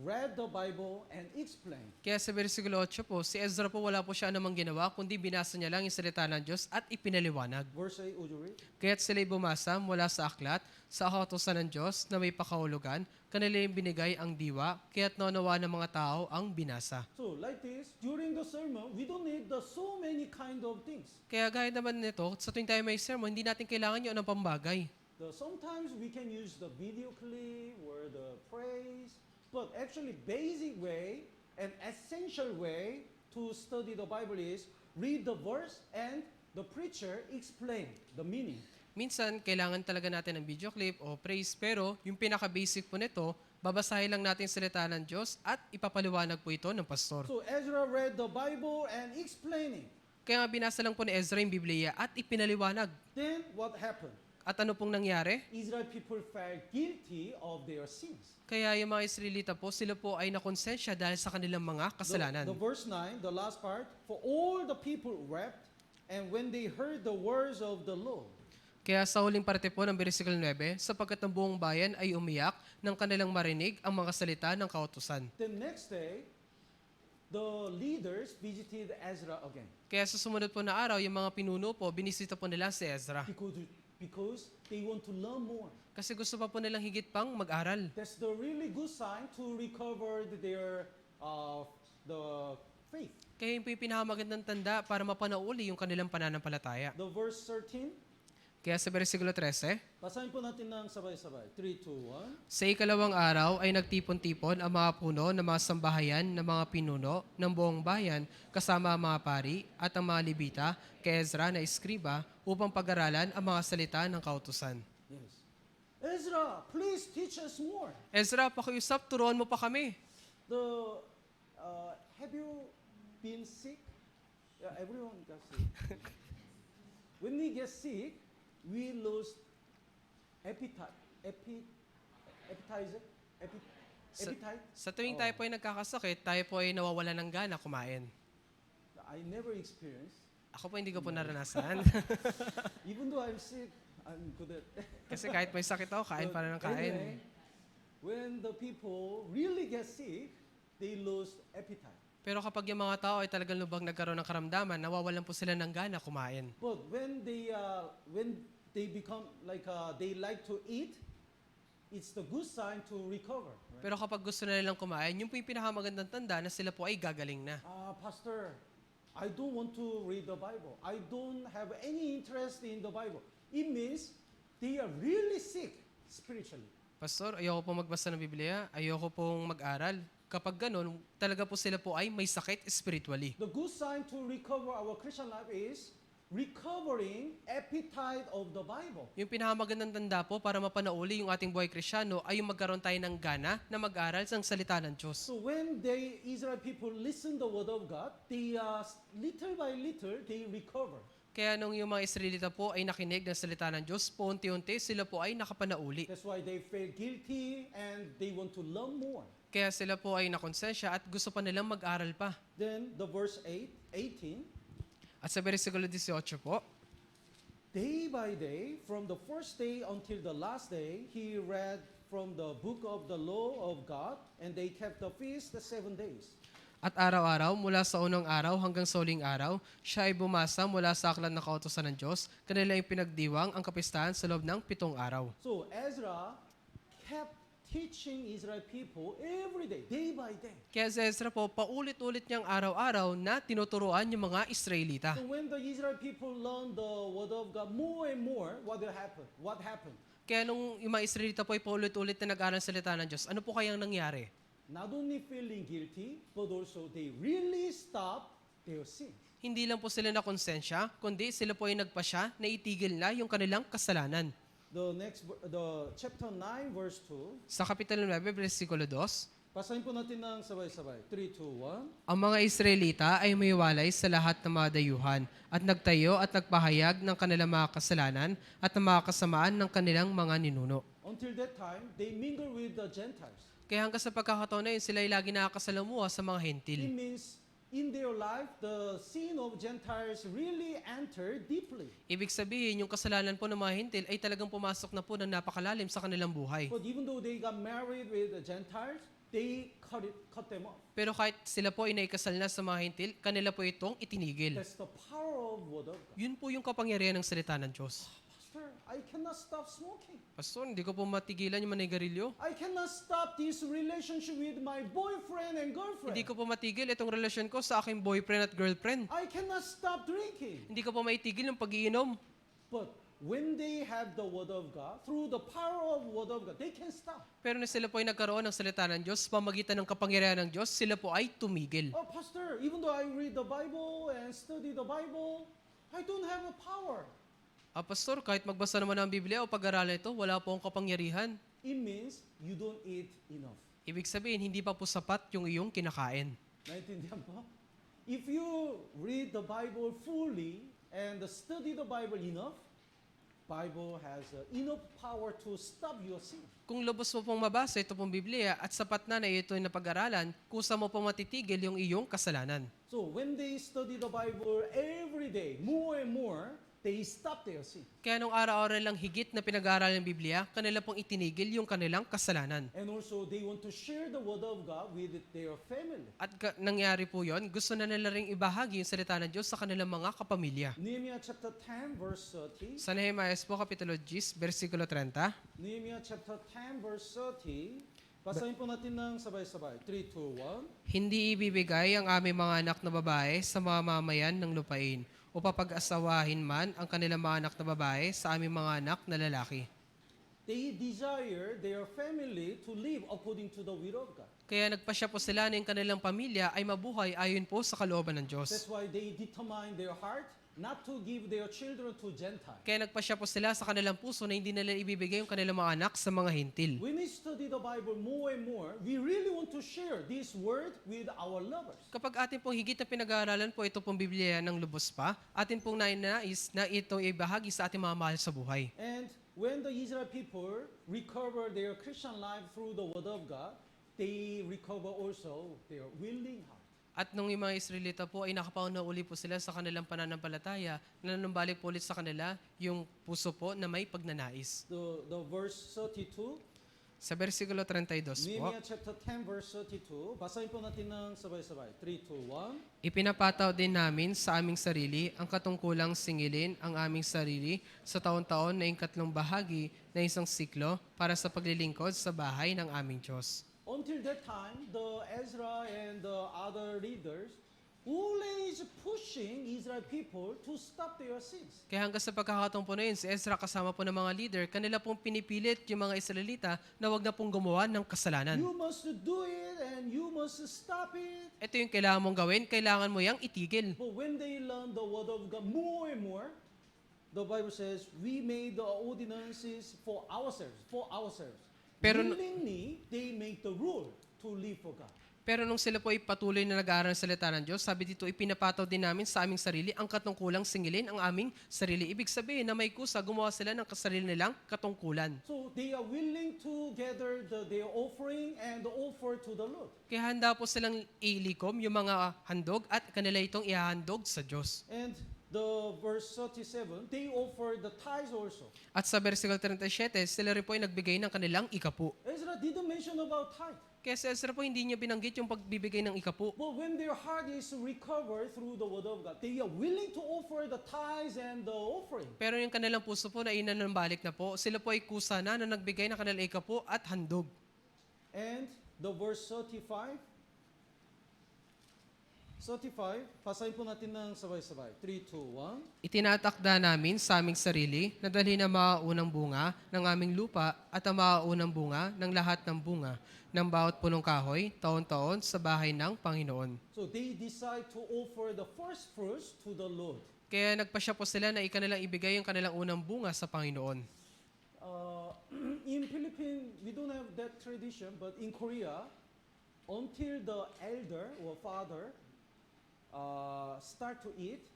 A: read the Bible and explained.
B: Kaya sa versikulo 8 po, si Ezra po wala po siya anumang ginawa, kundi binasa niya lang yung salita ng Diyos at ipinaliwanag.
A: Verse 8, would you read?
B: Kaya't sila'y bumasa mula sa aklat, sa kautusan ng Diyos na may pakahulugan, kanila yung binigay ang diwa, kaya't naunawa ng mga tao ang binasa.
A: So like this, during the sermon, we don't need so many kind of things.
B: Kaya gaya naman nito, sa tuwing tayo may sermon, hindi natin kailangan yung anong pambagay.
A: Sometimes we can use the video clip or the praise, but actually basic way and essential way to study the Bible is read the verse and the preacher explain the meaning.
B: Minsan, kailangan talaga natin ng video clip o praise, pero yung pinaka-basic po nito, babasahin lang natin yung salita ng Diyos at ipapaliwanag po ito ng pastor.
A: So Ezra read the Bible and explaining.
B: Kaya nga binasa lang po ni Ezra yung Biblia at ipinaliwanag.
A: Then what happened?
B: At ano pong nangyari?
A: Israel people felt guilty of their sins.
B: Kaya yung mga Israelita po, sila po ay nakonsensya dahil sa kanilang mga kasalanan.
A: The verse 9, the last part, for all the people wept, and when they heard the words of the Lord.
B: Kaya sa huling parte po ng versikulo 9, sapagkat ang buong bayan ay umiyak nang kanilang marinig ang mga salita ng kautusan.
A: The next day, the leaders visited Ezra again
B: Kaya sa sumunod po na araw, yung mga pinuno po, binisita po nila si Ezra.
A: because they want to learn more.
B: Kasi gusto pa po nilang higit pang mag-aral.
A: That's the really good sign to recover their the faith.
B: Kaya yun po yung pinakamagandang tanda para mapanauli yung kanilang pananampalataya.
A: The verse 13,
B: Kaya sa versikulo 13,
A: basahin po natin ng sabay-sabay. 3, 2, 1.
B: sa ikalawang araw ay nagtipon-tipon ang mga puno ng mga sambahayan ng mga pinuno ng buong bayan kasama ang mga pari at ang mga libita kay Ezra na eskriba upang pag-aralan ang mga salita ng kautusan.
A: Yes. Ezra, please teach us more.
B: Ezra, pakiusap, turuan mo pa kami.
A: Have you been sick? Yeah, everyone got sick. When we get sick, we lose appetite. Appetite?
B: Sa tuwing tayo po ay nagkakasakit, tayo po ay nawawala ng gana kumain.
A: I never experienced.
B: Ako po hindi ko po naranasan.
A: Even though I'm sick, I'm good at.
B: Kasi kahit may sakit ako, kain pa rin ng kain.
A: Anyway, when the people really get sick, they lose appetite.
B: Pero kapag yung mga tao ay talagang lubag nagkaroon ng karamdaman, nawawalan po sila ng gana kumain.
A: But when they become they like to eat, it's the good sign to recover. Right?
B: Pero kapag gusto na nilang kumain, yung po yung pinakamagandang tanda na sila po ay gagaling na.
A: Pastor, I don't want to read the Bible. I don't have any interest in the Bible. It means they are really sick spiritually.
B: Pastor, ayoko po magbasa ng Biblia, ayoko pong mag-aral. Kapag ganun, talaga po sila po ay may sakit spiritually.
A: The good sign to recover our Christian life is recovering appetite of the Bible.
B: Yung pinakamagandang tanda po para mapanauli yung ating buhay Kristyano ay yung magkaroon tayo ng gana na mag-aral sa salita ng Diyos.
A: So when Israel people listen the word of God, they little by little they recover.
B: Kaya nung yung mga Israelita po ay nakinig ng salita ng Diyos, po unti-unti sila po ay nakapanauli.
A: That's why they feel guilty and they want to learn more.
B: Kaya sila po ay nakonsensya at gusto pa nilang mag-aral pa.
A: Then the verse 18,
B: At sa versikulo 18 po,
A: day by day, from the first day until the last day, he read from the book of the law of God, and they kept the feast 7 days.
B: at araw-araw mula sa unang araw hanggang sa huling araw, siya ay bumasa mula sa aklat ng kautusan ng Diyos, kanila ay pinagdiwang ang kapistahan sa loob ng 7 araw.
A: So Ezra kept teaching Israel people every day by day.
B: Kaya si Ezra po, paulit-ulit niyang araw-araw na tinuturuan yung mga Israelita.
A: So when the Israel people learned the word of God more and more, what will happen? What happened?
B: Kaya nung yung mga Israelita po ay paulit-ulit na nag-aral ng salita ng Diyos, ano po kayang nangyari?
A: Not only feeling guilty, but also they really stopped their sin.
B: Hindi lang po sila na konsensya, kundi sila po ay nagpasya na itigil na yung kanilang kasalanan.
A: The chapter 9 verse 2.
B: Sa Kapitulo 9, versikulo 2,
A: Basahin po natin ng sabay-sabay. 3, 2, 1.
B: ang mga Israelita ay umiwalay sa lahat ng mga dayuhan at nagtayo at nagpahayag ng kanilang mga kasalanan at ng mga kasamaan ng kanilang mga ninuno.
A: Until that time, they mingle with the Gentiles.
B: Kaya hanggang sa pagkakataon na yun, sila ay lagi nakakasalamuha sa mga
A: It
B: hentil.
A: means in their life, the sin of Gentiles really enter deeply.
B: Ibig sabihin, yung kasalanan po ng mga hentil ay talagang pumasok na po ng napakalalim sa kanilang buhay.
A: But even though they got married with the Gentiles, they cut them off.
B: Pero kahit sila po ay naikasal na sa mga hintil, kanila po itong itinigil.
A: That's the power of word of God.
B: Yun po yung kapangyarihan ng salita ng Diyos.
A: Pastor, I cannot stop smoking.
B: Pastor, hindi ko po matigilan yung manigarilyo.
A: I cannot stop this relationship with my boyfriend and girlfriend.
B: Hindi ko po matigil itong relasyon ko sa aking boyfriend at girlfriend.
A: I cannot stop drinking.
B: Hindi ko po maitigil yung pag-iinom.
A: But when they have the word of God, through the power of word of God, they can stop.
B: Pero na sila po ay nagkaroon ng salita ng Diyos, pamagitan ng kapangyarihan ng Diyos, sila po ay tumigil.
A: Oh, Pastor, even though I read the Bible and study the Bible, I don't have a power.
B: Pastor, kahit magbasa naman ng Biblia o pag-aralan ito, wala po akong kapangyarihan.
A: It means you don't eat enough.
B: Ibig sabihin, hindi pa po sapat yung iyong kinakain.
A: Naintindihan po? If you read the Bible fully and study the Bible enough, Bible has enough power to stop your sin.
B: Kung lubos mo pong mabasa ito pong Biblia at sapat na ito na pag-aralan, kusa mo pong matitigil yung iyong kasalanan.
A: So when they study the Bible every day, more and more, they stop their sin.
B: Kaya nung araw-araw lang higit na pinag-aaralan ng Biblia, kanila pong itinigil yung kanilang kasalanan.
A: And also they want to share the word of God with their family.
B: At nangyari po yon, gusto na nila ring ibahagi yung salita ng Diyos sa kanilang mga kapamilya.
A: Nehemiah chapter 10 verse 30.
B: Sa Nehemiah po, Kapitulo 10, versikulo 30.
A: Nehemiah chapter 10 verse 30. Basahin po natin ng sabay-sabay. 3, 2, 1.
B: Hindi ibibigay ang aming mga anak na babae sa mga mamayan ng lupain o papag-asawahin man ang kanilang mga anak na babae sa aming mga anak na lalaki.
A: They desire their family to live according to the will of God.
B: Kaya nagpasya po sila na yung kanilang pamilya ay mabuhay ayon po sa kalooban ng Diyos.
A: That's why they determine their heart not to give their children to Gentiles.
B: Kaya nagpasya po sila sa kanilang puso na hindi nila ibibigay yung kanilang mga anak sa mga hintil.
A: When we study the Bible more and more, we really want to share this word with our lovers.
B: Kapag atin pong higit na pinag-aaralan po ito pong Biblia ng lubos pa, atin pong nainais na ito ay bahagi sa ating mga mahal sa buhay.
A: And when the Israel people recover their Christian life through the word of God, they recover also their willing heart.
B: At nung yung mga Israelita po ay nakapauna uli po sila sa kanilang pananampalataya, nanumbalik po ulit sa kanila yung puso po na may pagnanais.
A: The verse 32,
B: Sa versikulo 32 po,
A: Nehemiah chapter 10 verse 32, basahin po natin ng sabay-sabay. 3, 2, 1.
B: ipinapataw din namin sa aming sarili ang katungkulang singilin ang aming sarili sa taon-taon na ikatlong bahagi na isang siklo para sa paglilingkod sa bahay ng aming Diyos.
A: Until that time, the Ezra and the other leaders always pushing Israel people to stop their sins.
B: Kaya hanggang sa pagkakataon po na yun, si Ezra kasama po ng mga leader, kanila pong pinipilit yung mga Israelita na wag na pong gumawa ng kasalanan.
A: You must do it and you must stop it.
B: Ito yung kailangan mong gawin, kailangan mo yang itigil.
A: But when they learn the word of God more and more, the Bible says, we made the ordinances for ourselves.
B: Pero-
A: willingly, they make the rule to live for God.
B: Pero nung sila po ay patuloy na nag-aaral ng salita ng Diyos, sabi dito, ipinapataw din namin sa aming sarili ang katungkulang singilin ang aming sarili. Ibig sabihin na may kusa, gumawa sila ng kasarili nilang katungkulan.
A: So they are willing to gather their offering and offer to the Lord.
B: Kaya handa po silang ilikom yung mga handog at kanila itong ihahandog sa Diyos.
A: And the verse 37, they offer the tithes also.
B: At sa versikulo 37, sila rin po ay nagbigay ng kanilang ikapu.
A: Ezra didn't mention about tithe.
B: Kaya si Ezra po hindi niya binanggit yung pagbibigay ng ikapu.
A: But when their heart is recovered through the word of God, they are willing to offer the tithes and the offering.
B: Pero yung kanilang puso po na inanambalik na po, sila po ay kusa na nagbigay ng kanilang ikapu at handog.
A: And the verse 35, basahin po natin ng sabay-sabay. 3, 2, 1.
B: Itinatakda namin sa aming sarili na dalhin ang maunang bunga ng aming lupa at ang maunang bunga ng lahat ng bunga ng bawat punong kahoy, taon-taon sa bahay ng Panginoon.
A: So they decide to offer the first fruits to the Lord.
B: Kaya nagpasya po sila na ikanilang ibigay yung kanilang unang bunga sa Panginoon.
A: In Philippines, we don't have that tradition, but in Korea, until the elder or father start to eat,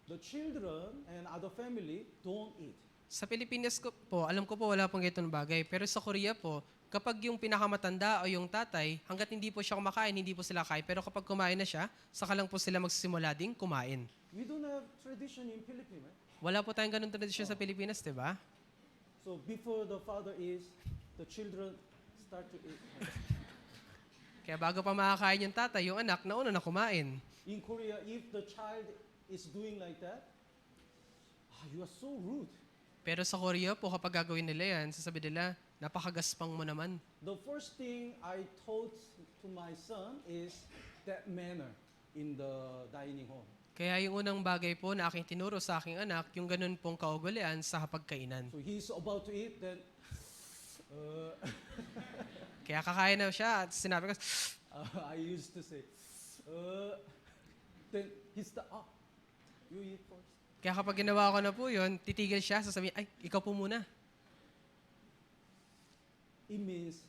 A: the children and other family don't eat.
B: Sa Pilipinas ko po, alam ko po wala pong ganitong bagay. Pero sa Korea po, kapag yung pinakamatanda o yung tatay, hanggat hindi po siya kumakain, hindi po sila kain. Pero kapag kumain na siya, saka lang po sila magsisimula ding kumain.
A: We don't have tradition in Philippines. Right?
B: Wala po tayong ganun tradisyon sa Pilipinas, di ba?
A: So before the father eats, the children start to eat.
B: Kaya bago pa makakain yung tatay, yung anak, nauna na kumain.
A: In Korea, if the child is doing like that, you are so rude.
B: Pero sa Korea po, kapag gagawin nila yan, sasabihin nila, napakagaspang mo naman.
A: The first thing I taught to my son is that manner in the dining hall.
B: Kaya yung unang bagay po na aking tinuro sa aking anak, yung ganun pong kaugalian sa hapagkainan.
A: So he's about to eat, then
B: Kaya kakain na siya at sinabi ko,
A: I used to say, then he's you eat first.
B: kaya kapag ginawa ko na po yun, titigil siya, sasabihin, ay, ikaw po muna.
A: It means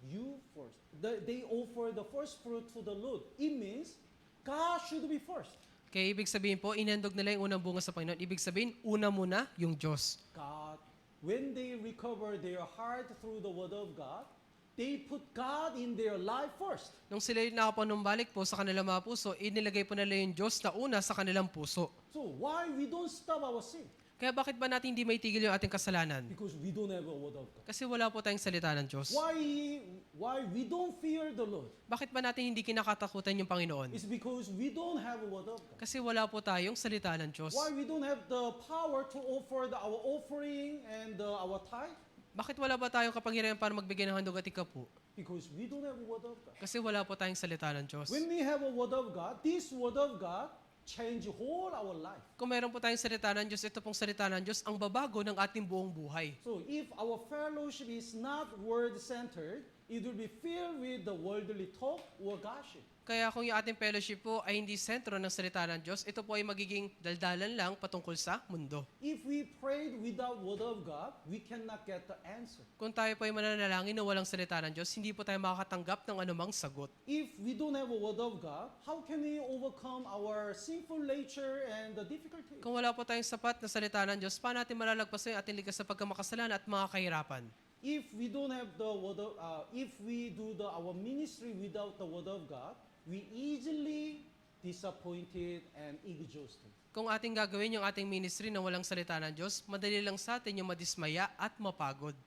A: you first. They offer the first fruit to the Lord. It means God should be first.
B: Kaya ibig sabihin po, inandog nila yung unang bunga sa Panginoon. Ibig sabihin, una muna yung Diyos.
A: God, when they recover their heart through the word of God, they put God in their life first.
B: Nung sila yung nakapanumbalik po sa kanilang mga puso, inilagay po nila yung Diyos na una sa kanilang puso.
A: So why we don't stop our sin?
B: Kaya bakit ba natin hindi maitigil yung ating kasalanan?
A: Because we don't have a word of God.
B: Kasi wala po tayong salita ng Diyos.
A: Why we don't fear the Lord?
B: Bakit ba natin hindi kinakatakutan yung Panginoon?
A: It's because we don't have a word of God.
B: Kasi wala po tayong salita ng Diyos.
A: Why we don't have the power to offer our offering and our tithe?
B: Bakit wala ba tayong kapangyarihan para magbigay ng handog at ikapu?
A: Because we don't have a word of God.
B: Kasi wala po tayong salita ng Diyos.
A: When we have a word of God, this word of God change whole our life.
B: Kung meron po tayong salita ng Diyos, ito pong salita ng Diyos ang babago ng ating buong buhay.
A: So if our fellowship is not word-centered, it will be filled with the worldly talk or gossip.
B: Kaya kung yung ating fellowship po ay hindi sentro ng salita ng Diyos, ito po ay magiging daldalan lang patungkol sa mundo.
A: If we prayed without word of God, we cannot get the answer.
B: Kung tayo po ay mananalangin na walang salita ng Diyos, hindi po tayo makakatanggap ng anumang sagot.
A: If we don't have a word of God, how can we overcome our sinful nature and the difficulties?
B: Kung wala po tayong sapat na salita ng Diyos, paano natin malalagpasan yung ating likas sa pagkamakasalanan at mga kahirapan?
A: If we don't have the word of, if we do our ministry without the word of God, we easily disappointed and exhausted.
B: Kung ating gagawin yung ating ministry na walang salita ng Diyos, madali lang sa atin yung madismaya at mapagod.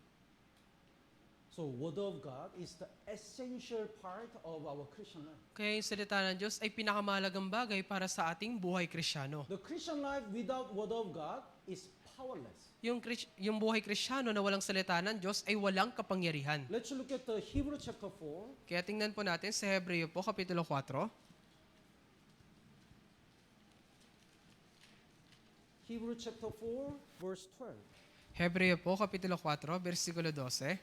A: So word of God is the essential part of our Christian life.
B: Kaya yung salita ng Diyos ay pinakamahalagang bagay para sa ating buhay Kristyano.
A: The Christian life without word of God is powerless.
B: Yung buhay Kristyano na walang salita ng Diyos ay walang kapangyarihan.
A: Let's look at the Hebrew chapter 4.
B: Kaya tingnan po natin sa Hebreo po, Kapitulo 4.
A: Hebrew chapter 4, verse 12.
B: Hebreo po, Kapitulo 4, versikulo 12.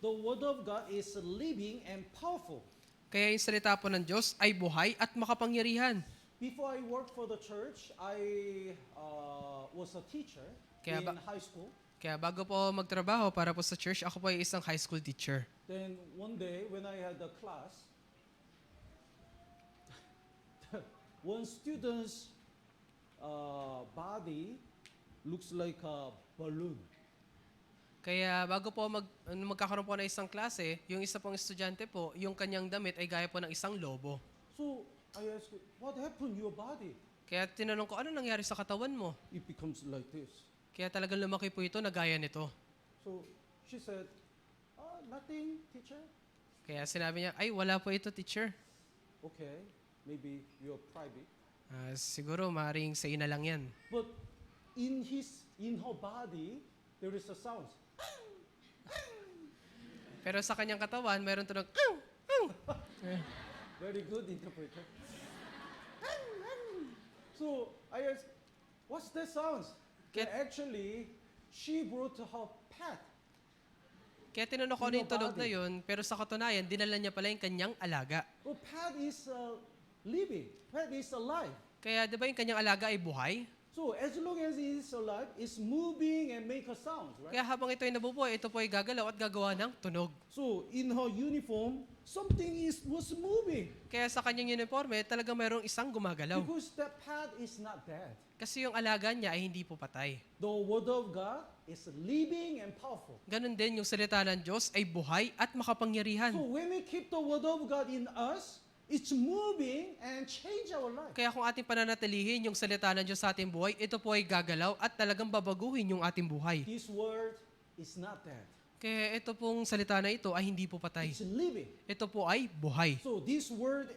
A: The word of God is living and powerful.
B: Kaya yung salita po ng Diyos ay buhay at makapangyarihan.
A: Before I worked for the church, I was a teacher
B: Kaya
A: in
B: ba-
A: high school.
B: Kaya bago po magtrabaho para po sa church, ako po ay isang high school teacher.
A: Then one day when I had a class, one student's body looks like a balloon.
B: Kaya bago po magkakaroon po ng isang klase, yung isa pong estudyante po, yung kanyang damit ay gaya po ng isang lobo.
A: So I asked, what happened to your body?
B: Kaya tinanong ko, ano nangyari sa katawan mo?
A: It becomes like this.
B: Kaya talagang lumaki po ito na gaya nito.
A: So she said, nothing, teacher.
B: Kaya sinabi niya, ay wala po ito teacher.
A: Okay, maybe you're private.
B: Siguro maaaring sa ina lang yan.
A: But in her body, there is a sound.
B: Pero sa kanyang katawan, mayroon tunog,
A: Very good interpreter. So I asked, what's that sound?
B: Get-
A: Actually, she brought her pet.
B: Kaya tinanong ko ano yung tunog na yun, pero sa katunayan, dinala niya pala yung kanyang alaga.
A: Oh, pet is living. Pet is alive.
B: Kaya di ba yung kanyang alaga ay buhay?
A: So as long as it is alive, it's moving and make a sound, right?
B: Kaya habang ito ay nabubuhay, ito po ay gagalaw at gagawa ng tunog.
A: So in her uniform, something was moving
B: Kaya sa kanyang uniforme, talagang mayroong isang gumagalaw.
A: because that pet is not dead.
B: Kasi yung alaga niya ay hindi po patay.
A: The word of God is living and powerful.
B: Ganon din yung salita ng Diyos ay buhay at makapangyarihan.
A: So when we keep the word of God in us, it's moving and change our life.
B: Kaya kung ating pananatilihin yung salita ng Diyos sa ating buhay, ito po ay gagalaw at talagang babaguhin yung ating buhay.
A: This word is not dead.
B: Kaya ito pong salita na ito ay hindi po patay.
A: It's living.
B: Ito po ay buhay.
A: So this word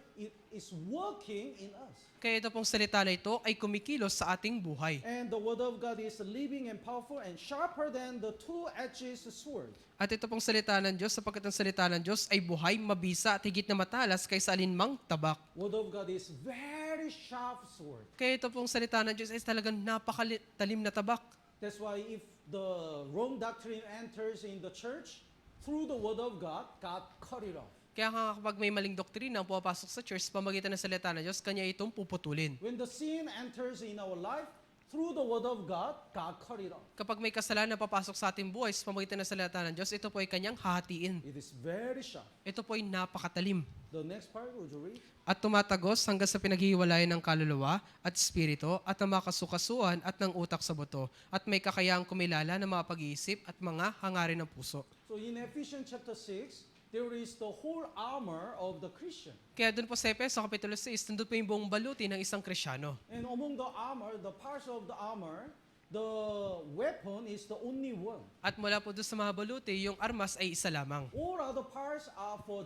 A: is working in us.
B: Kaya ito pong salita na ito ay kumikilos sa ating buhay.
A: And the word of God is living and powerful and sharper than the two-edged sword.
B: At ito pong salita ng Diyos, sapagkat ang salita ng Diyos ay buhay, mabisa at higit na matalas kaysa alinmang tabak.
A: Word of God is very sharp sword.
B: Kaya ito pong salita ng Diyos ay talagang napakatalim na tabak.
A: That's why if the wrong doctrine enters in the church, through the word of God, God cut it off.
B: Kaya nga kapag may maling doktrina ang pumapasok sa church, pamagitan ng salita ng Diyos, kanya itong puputulin.
A: When the sin enters in our life, through the word of God, God cut it off.
B: Kapag may kasalanan na papasok sa ating buhay, sa pamagitan ng salita ng Diyos, ito po ay kanyang hahatiin.
A: It is very sharp.
B: Ito po ay napakatalim.
A: The next part, would you read?
B: At tumatagos hanggang sa pinaghihiwalayan ng kaluluwa at espiritu at ng mga kasukasuan at ng utak sa buto at may kakayahang kumilala ng mga pag-iisip at mga hangarin ng puso.
A: So in Ephesians chapter 6, there is the whole armor of the Christian.
B: Kaya doon po sa Efeso Kapitulo 6, nandun po yung buong baluti ng isang Krisyano.
A: And among the armor, the parts of the armor, the weapon is the only one.
B: At mula po doon sa mga baluti, yung armas ay isa lamang.
A: All other parts are for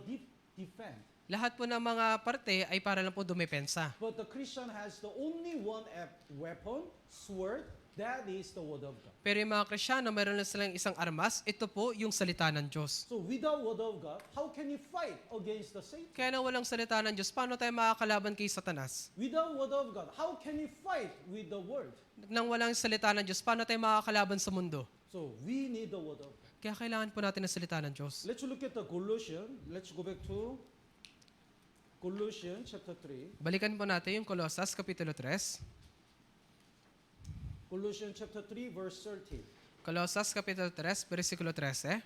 A: defense.
B: Lahat po ng mga parte ay para lang po dumepensa.
A: But the Christian has the only one weapon, sword, that is the word of God.
B: Pero yung mga Krisyano, meron lang silang isang armas, ito po yung salita ng Diyos.
A: So without word of God, how can you fight against the Satan?
B: Kaya na walang salita ng Diyos, paano tayo makakalaban kay Satanas?
A: Without word of God, how can you fight with the word?
B: Nang walang salita ng Diyos, paano tayo makakalaban sa mundo?
A: So we need the word of God.
B: Kaya kailangan po natin ng salita ng Diyos.
A: Let's look at the Colossians. Let's go back to Colossians chapter 3.
B: Balikan po natin yung Kolosas Kapitulo 3.
A: Colossians chapter 3 verse 13.
B: Kolosas Kapitulo 3, versikulo 13.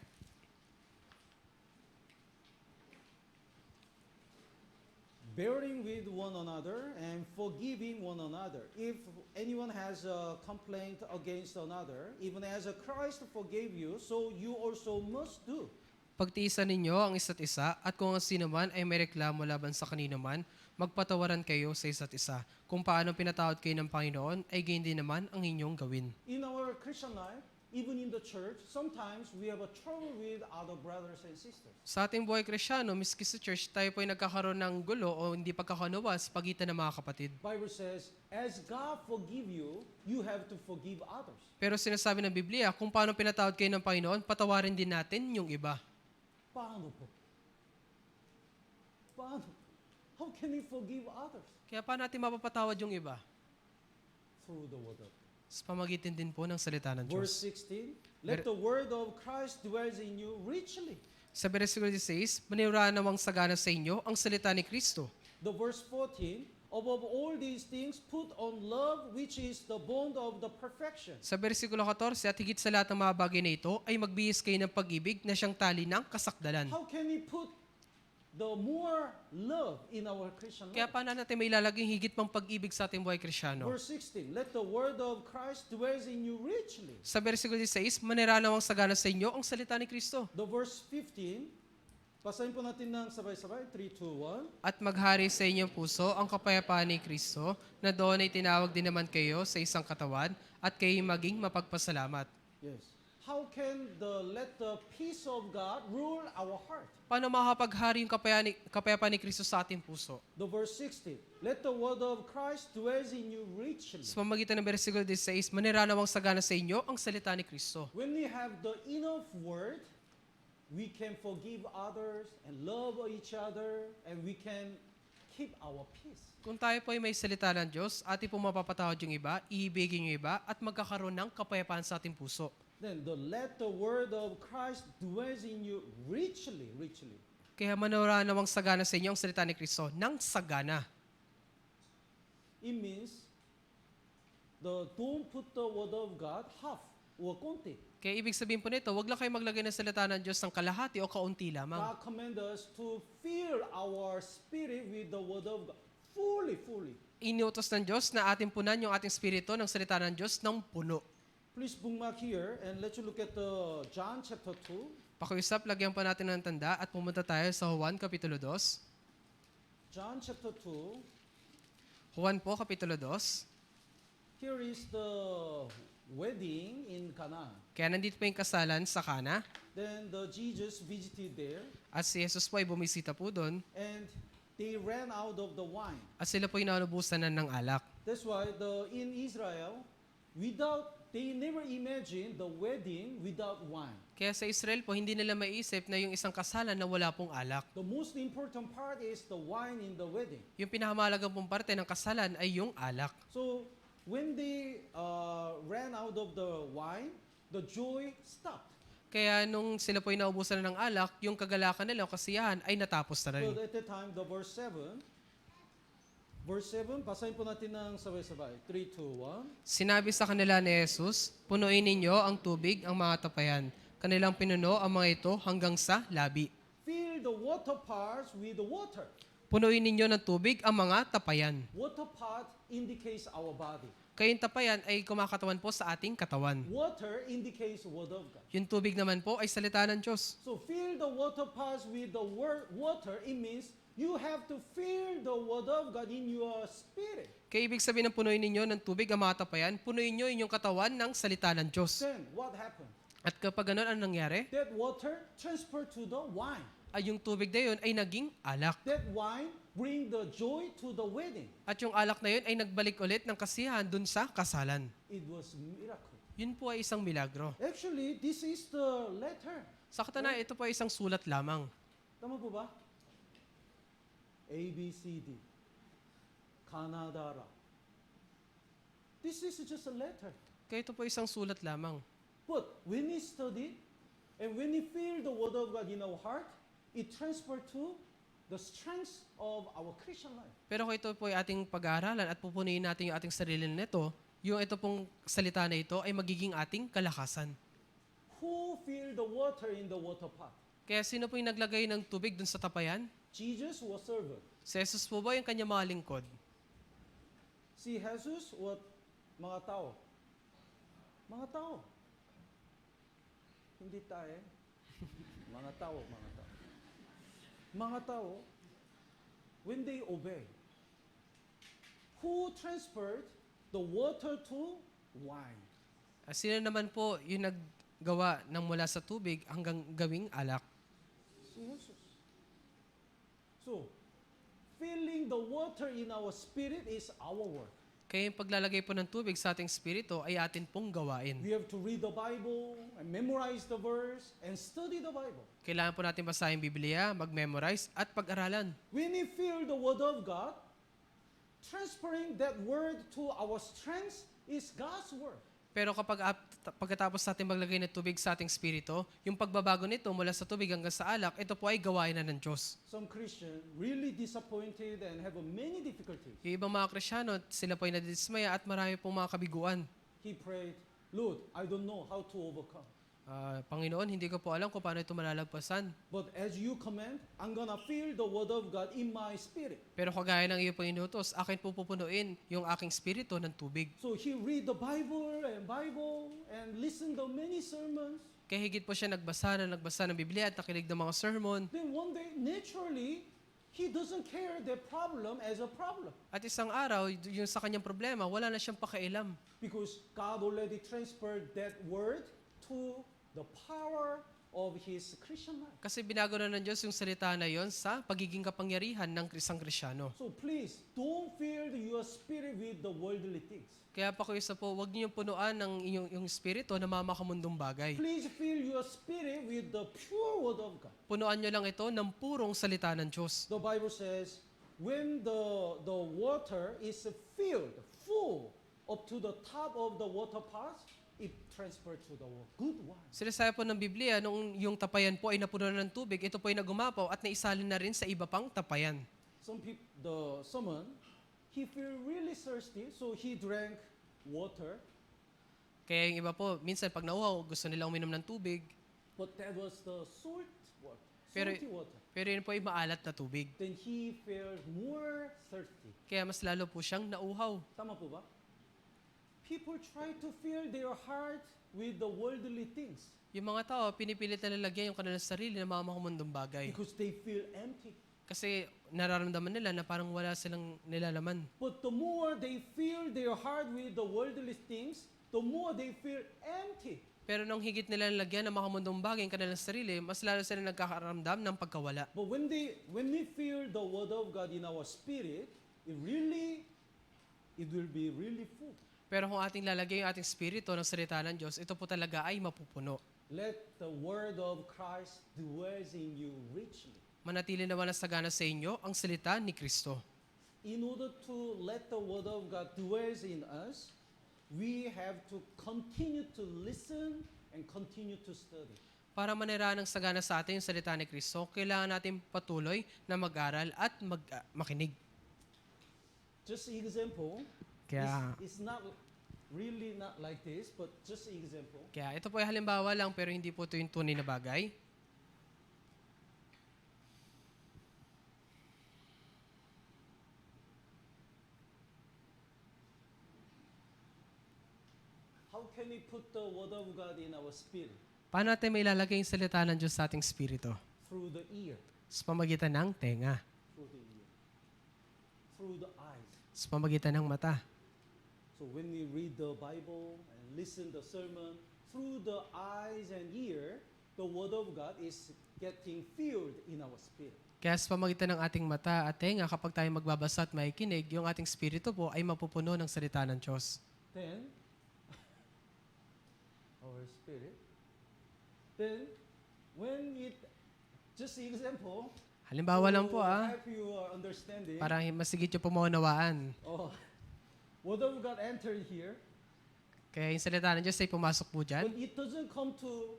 A: Bearing with one another and forgiving one another. If anyone has a complaint against another, even as Christ forgave you, so you also must do.
B: Pagtiisan ninyo ang isa't isa at kung ang sino man ay may reklamo laban sa kanino man, magpatawaran kayo sa isa't isa. Kung paano pinatawad kayo ng Panginoon, ay gayon din naman ang inyong gawin.
A: In our Christian life, even in the church, sometimes we have a trouble with other brothers and sisters.
B: Sa ating buhay Krisyano, miski sa church, tayo po ay nagkakaroon ng gulo o hindi pagkakaunawa sa pagitan ng mga kapatid.
A: Bible says, as God forgive you, you have to forgive others.
B: Pero sinasabi ng Biblia, kung paano pinatawad kayo ng Panginoon, patawarin din natin yung iba.
A: Paano po? Paano? How can we forgive others?
B: Kaya paano natin mapapatawad yung iba?
A: Through the word of God.
B: Sa pamagitan din po ng salita ng
A: Verse
B: Diyos.
A: 16, let the word of Christ dwells in you richly.
B: Sa versikulo 16, maniraan namang sagana sa inyo ang salita ni Kristo.
A: The verse 14, above all these things, put on love, which is the bond of the perfection.
B: Sa versikulo 14, at higit sa lahat ng mga bagay na ito, ay magbihis kayo ng pag-ibig na siyang tali ng kasakdalan.
A: How can we put the more love in our Christian
B: Kaya
A: life?
B: paano natin may ilalagay higit pang pag-ibig sa ating buhay Krisyano?
A: Verse 16, let the word of Christ dwells in you richly.
B: Sa versikulo 16, maniraan namang sagana sa inyo ang salita ni Kristo.
A: The verse 15, basahin po natin ng sabay-sabay, 3, 2, 1.
B: At maghari sa inyong puso ang kapayapaan ni Kristo, na doon ay tinawag din naman kayo sa isang katawan at kayo maging mapagpasalamat.
A: Yes. How can let the peace of God rule our heart?
B: Paano makapaghari yung kapayapaan ni Kristo sa ating puso?
A: The verse 16, let the word of Christ dwells in you richly.
B: Sa pamamagitan ng versikulo 16, maniraan namang sagana sa inyo ang salita ni Kristo.
A: When we have the enough word, we can forgive others and love each other, and we can keep our peace.
B: Kung tayo po ay may salita ng Diyos, ating po mapapatawad yung iba, iibigin yung iba, at magkakaroon ng kapayapaan sa ating puso.
A: Then let the word of Christ dwells in you richly, richly.
B: Kaya maniraan namang sagana sa inyo ang salita ni Kristo ng sagana.
A: It means don't put the word of God half or konti.
B: Kaya ibig sabihin po nito, wag lang kayo maglagay ng salita ng Diyos ng kalahati o kaunti lamang.
A: God commands us to fill our spirit with the word of God fully.
B: Iniutos ng Diyos na ating punan yung ating spirito ng salita ng Diyos ng puno.
A: Please bookmark here and let's look at the John chapter 2.
B: Pakiusap, lagyan pa natin ng tanda at pumunta tayo sa Juan Kapitulo 2.
A: John chapter 2.
B: Juan po, Kapitulo 2.
A: Here is the wedding in Cana.
B: Kaya nandito po yung kasalan sa Kana.
A: Then the Jesus visited there,
B: At si Jesus po ay bumisita po doon.
A: and they ran out of the wine.
B: At sila po ay naubusan na ng alak.
A: That's why in Israel, they never imagined the wedding without wine.
B: Kaya sa Israel po, hindi nila maiisip na yung isang kasalan na wala pong alak.
A: The most important part is the wine in the wedding.
B: Yung pinakamalagang pong parte ng kasalan ay yung alak.
A: So when they ran out of the wine, the joy stopped.
B: Kaya nung sila po ay naubusan na ng alak, yung kagalakan nila o kasiyahan ay natapos na rin.
A: So at the time, the verse 7, basahin po natin ng sabay-sabay. 3, 2, 1.
B: Sinabi sa kanila ni Jesus, punuin ninyo ang tubig ang mga tapayan. Kanilang pinuno ang mga ito hanggang sa labi.
A: Fill the water pots with the water.
B: Punuin ninyo ng tubig ang mga tapayan.
A: Water pot indicates our body.
B: Kayong tapayan ay kumakatawan po sa ating katawan.
A: Water indicates the word of God.
B: Yung tubig naman po ay salita ng Diyos.
A: So fill the water pots with the water. It means you have to fill the word of God in your spirit.
B: Kaya ibig sabihin ng punuin ninyo ng tubig ang mga tapayan, punuin nyo inyong katawan ng salita ng Diyos.
A: Then what happened?
B: At kapag ganun ang nangyari,
A: That water transferred to the wine.
B: ay yung tubig na yun ay naging alak.
A: That wine bring the joy to the wedding.
B: At yung alak na yun ay nagbalik ulit ng kasiyahan dun sa kasalan.
A: It was miracle.
B: Yun po ay isang milagro.
A: Actually, this is the letter.
B: Sa katunayan, ito po ay isang sulat lamang.
A: Tama po ba? A, B, C, D. Kanadara. This is just a letter.
B: Kaya ito po ay isang sulat lamang.
A: But when we study and when we feel the word of God in our heart, it transferred to the strength of our Christian life.
B: Pero kung ito po ay ating pag-aaralan at pupunuin natin yung ating sarili nito, yung ito pong salita na ito ay magiging ating kalakasan.
A: Who filled the water in the water pot?
B: Kaya sino po yung naglagay ng tubig dun sa tapayan?
A: Jesus was servant.
B: Si Jesus po ba yung kanyang mga lingkod?
A: Si Jesus, what? Mga tao. Mga tao. Hindi tayo. Mga tao, mga tao. Mga tao, when they obey, who transferred the water to wine?
B: Sino naman po yung naggawa ng mula sa tubig hanggang gawing alak?
A: Si Jesus. So, filling the water in our spirit is our work.
B: Kaya yung paglalagay po ng tubig sa ating spirito ay atin pong gawain.
A: We have to read the Bible and memorize the verse and study the Bible.
B: Kailangan po natin basahin Biblia, mag-memorize at pag-aralan.
A: When we feel the word of God, transferring that word to our strength is God's word.
B: Pero pagkatapos natin maglagay ng tubig sa ating spirito, yung pagbabago nito mula sa tubig hanggang sa alak, ito po ay gawain na ng Diyos.
A: Some Christian really disappointed and have many difficulties.
B: Yung ibang mga Krisyano, sila po ay nadismaya at marami pong mga kabiguan.
A: He prayed, Lord, I don't know how to overcome.
B: Panginoon, hindi ko po alam kung paano ito malalagpasan.
A: But as you command, I'm gonna feel the word of God in my spirit.
B: Pero kagaya ng iyo pong inutos, akin po pupunuin yung aking spirito ng tubig.
A: So he read the Bible and listen to many sermons.
B: Kaya higit po siya nagbasa ng Biblia at nakinig ng mga sermon.
A: Then one day, naturally, he doesn't care the problem as a problem.
B: At isang araw, yung sa kanyang problema, wala na siyang pakialam.
A: Because God already transferred that word to the power of his Christian life.
B: Kasi binago na ng Diyos yung salita na yon sa pagiging kapangyarihan ng isang Krisyano.
A: So please, don't fill your spirit with the worldly things.
B: Kaya pa ko isa po, huwag niyong punuan ng inyong yung spirito na mamakamundong bagay.
A: Please fill your spirit with the pure word of God.
B: Punuan niyo lang ito ng purong salita ng Diyos.
A: The Bible says, when the water is filled, full, up to the top of the water pots, it transferred to the good wine.
B: Sinasabi po ng Biblia, nung yung tapayan po ay napuno ng tubig, ito po ay nagumapaw at naisalin na rin sa iba pang tapayan.
A: Someone, he feel really thirsty, so he drank water,
B: Kaya yung iba po, minsan pag nauhaw, gusto nilang uminom ng tubig,
A: but that was the salty
B: Pero-
A: water.
B: pero yun po ay maalat na tubig.
A: Then he felt more thirsty.
B: Kaya mas lalo po siyang nauhaw.
A: Tama po ba? People try to fill their heart with the worldly things
B: Yung mga tao, pinipilit na lalagyan yung kanilang sarili na mamakamundong bagay.
A: because they feel empty.
B: Kasi nararamdaman nila na parang wala silang nilalaman.
A: But the more they fill their heart with the worldly things, the more they feel empty.
B: Pero nung higit nila nilagyan ng makamundong bagay ang kanilang sarili, mas lalo sila nagkakaramdam ng pagkawala.
A: But when we feel the word of God in our spirit, it will be really full.
B: Pero kung ating lalagay yung ating spirito ng salita ng Diyos, ito po talaga ay mapupuno.
A: Let the word of Christ dwells in you richly.
B: Manatili naman na sagana sa inyo ang salita ni Kristo.
A: In order to let the word of God dwells in us, we have to continue to listen and continue to study.
B: Para manirahan ng sagana sa atin yung salita ni Kristo, kailangan natin patuloy na mag-aral at makinig.
A: Just example,
B: Kaya,
A: it's not really not like this, but just example.
B: kaya ito po ay halimbawa lang pero hindi po ito yung tunay na bagay.
A: How can we put the word of God in our spirit?
B: Paano natin may lalagay yung salita ng Diyos sa ating spirito?
A: Through the ear,
B: Sa pamagitan ng tenga,
A: through the ear, through the eyes.
B: sa pamagitan ng mata.
A: So when we read the Bible and listen the sermon, through the eyes and ear, the word of God is getting filled in our spirit.
B: Kaya sa pamagitan ng ating mata at tenga, kapag tayo magbabasa at makikinig, yung ating spirito po ay mapupuno ng salita ng Diyos.
A: Then, our spirit, then when it, just example,
B: Halimbawa lang po
A: to help you understanding,
B: para masigit yung pumaunawaan.
A: oh, word of God entered here,
B: Kaya yung salita ng Diyos ay pumasok po dyan.
A: but it doesn't come to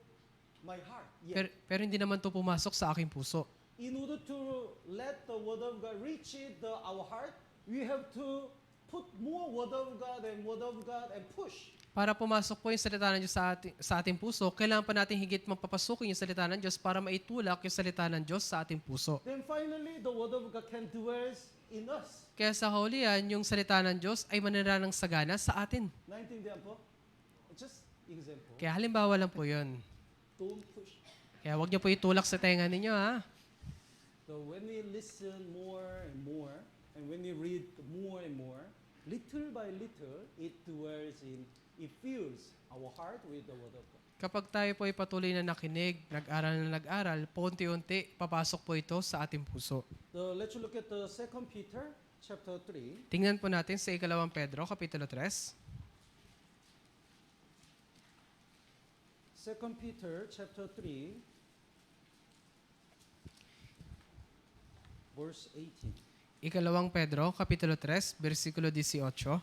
A: my heart
B: Pero,
A: yet.
B: pero hindi naman to pumasok sa aking puso.
A: In order to let the word of God reach our heart, we have to put more word of God and push.
B: Para pumasok po yung salita ng Diyos sa ating puso, kailangan pa natin higit mapapasukin yung salita ng Diyos para maitulak yung salita ng Diyos sa ating puso.
A: Then finally, the word of God can dwell in us.
B: Kaya sa kaulian, yung salita ng Diyos ay manira ng sagana sa atin.
A: Naintindihan po? Just example.
B: Kaya halimbawa lang po yun.
A: Don't push.
B: Kaya huwag niyo po itulak sa tenga ninyo, ha?
A: So when we listen more and more, and when we read more and more, little by little, it fills our heart with the word of God.
B: Kapag tayo po ay patuloy na nakinig, nag-aral, paunti-unti, papasok po ito sa ating puso.
A: Let's look at the 2 Peter chapter 3.
B: Tingnan po natin sa 2 Pedro, Kapitulo 3.
A: 2 Peter chapter 3, verse 18.
B: 2 Pedro, Kapitulo 3, versikulo 18.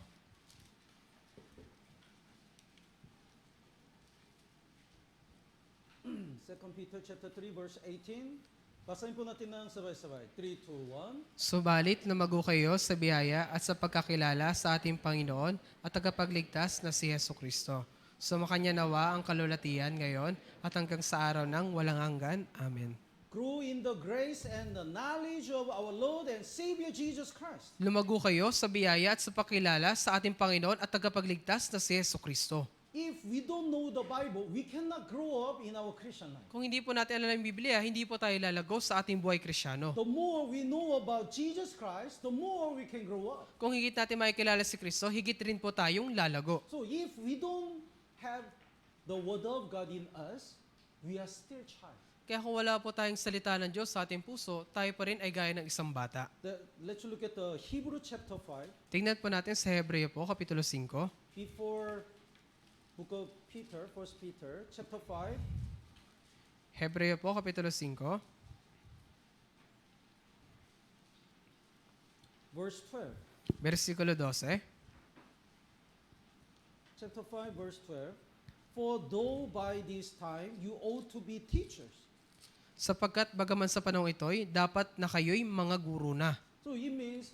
A: 2 Peter chapter 3, verse 18. Basahin po natin ng sabay-sabay. 3, 2, 1.
B: Subalit lumago kayo sa biyaya at sa pagkakilala sa ating Panginoon at tagapagligtas na si Hesu Kristo. Sumakanya nawa ang kalulatian ngayon at hanggang sa araw ng walang hanggan. Amen.
A: Grow in the grace and the knowledge of our Lord and Savior Jesus Christ.
B: Lumago kayo sa biyaya at sa pagkilala sa ating Panginoon at tagapagligtas na si Hesu Kristo.
A: If we don't know the Bible, we cannot grow up in our Christian life.
B: Kung hindi po natin alam ang Biblia, hindi po tayo lalago sa ating buhay Kristyano.
A: The more we know about Jesus Christ, the more we can grow up.
B: Kung higit natin makikilala si Kristo, higit rin po tayong lalago.
A: So if we don't have the Word of God in us, we are still child.
B: Kaya kung wala po tayong salita ng Diyos sa ating puso, tayo pa rin ay gaya ng isang bata.
A: Let's look at the Hebrew chapter 5.
B: Tingnan po natin sa Hebreo po, Kapitulo 5.
A: Before book of Peter, 1 Peter chapter 5,
B: Hebreo po, Kapitulo 5.
A: verse 12.
B: Versikulo 12.
A: Chapter 5, verse 12. For though by this time you ought to be teachers.
B: Sapagkat bagaman sa panahon ito'y, dapat na kayo'y mga guro na.
A: So it means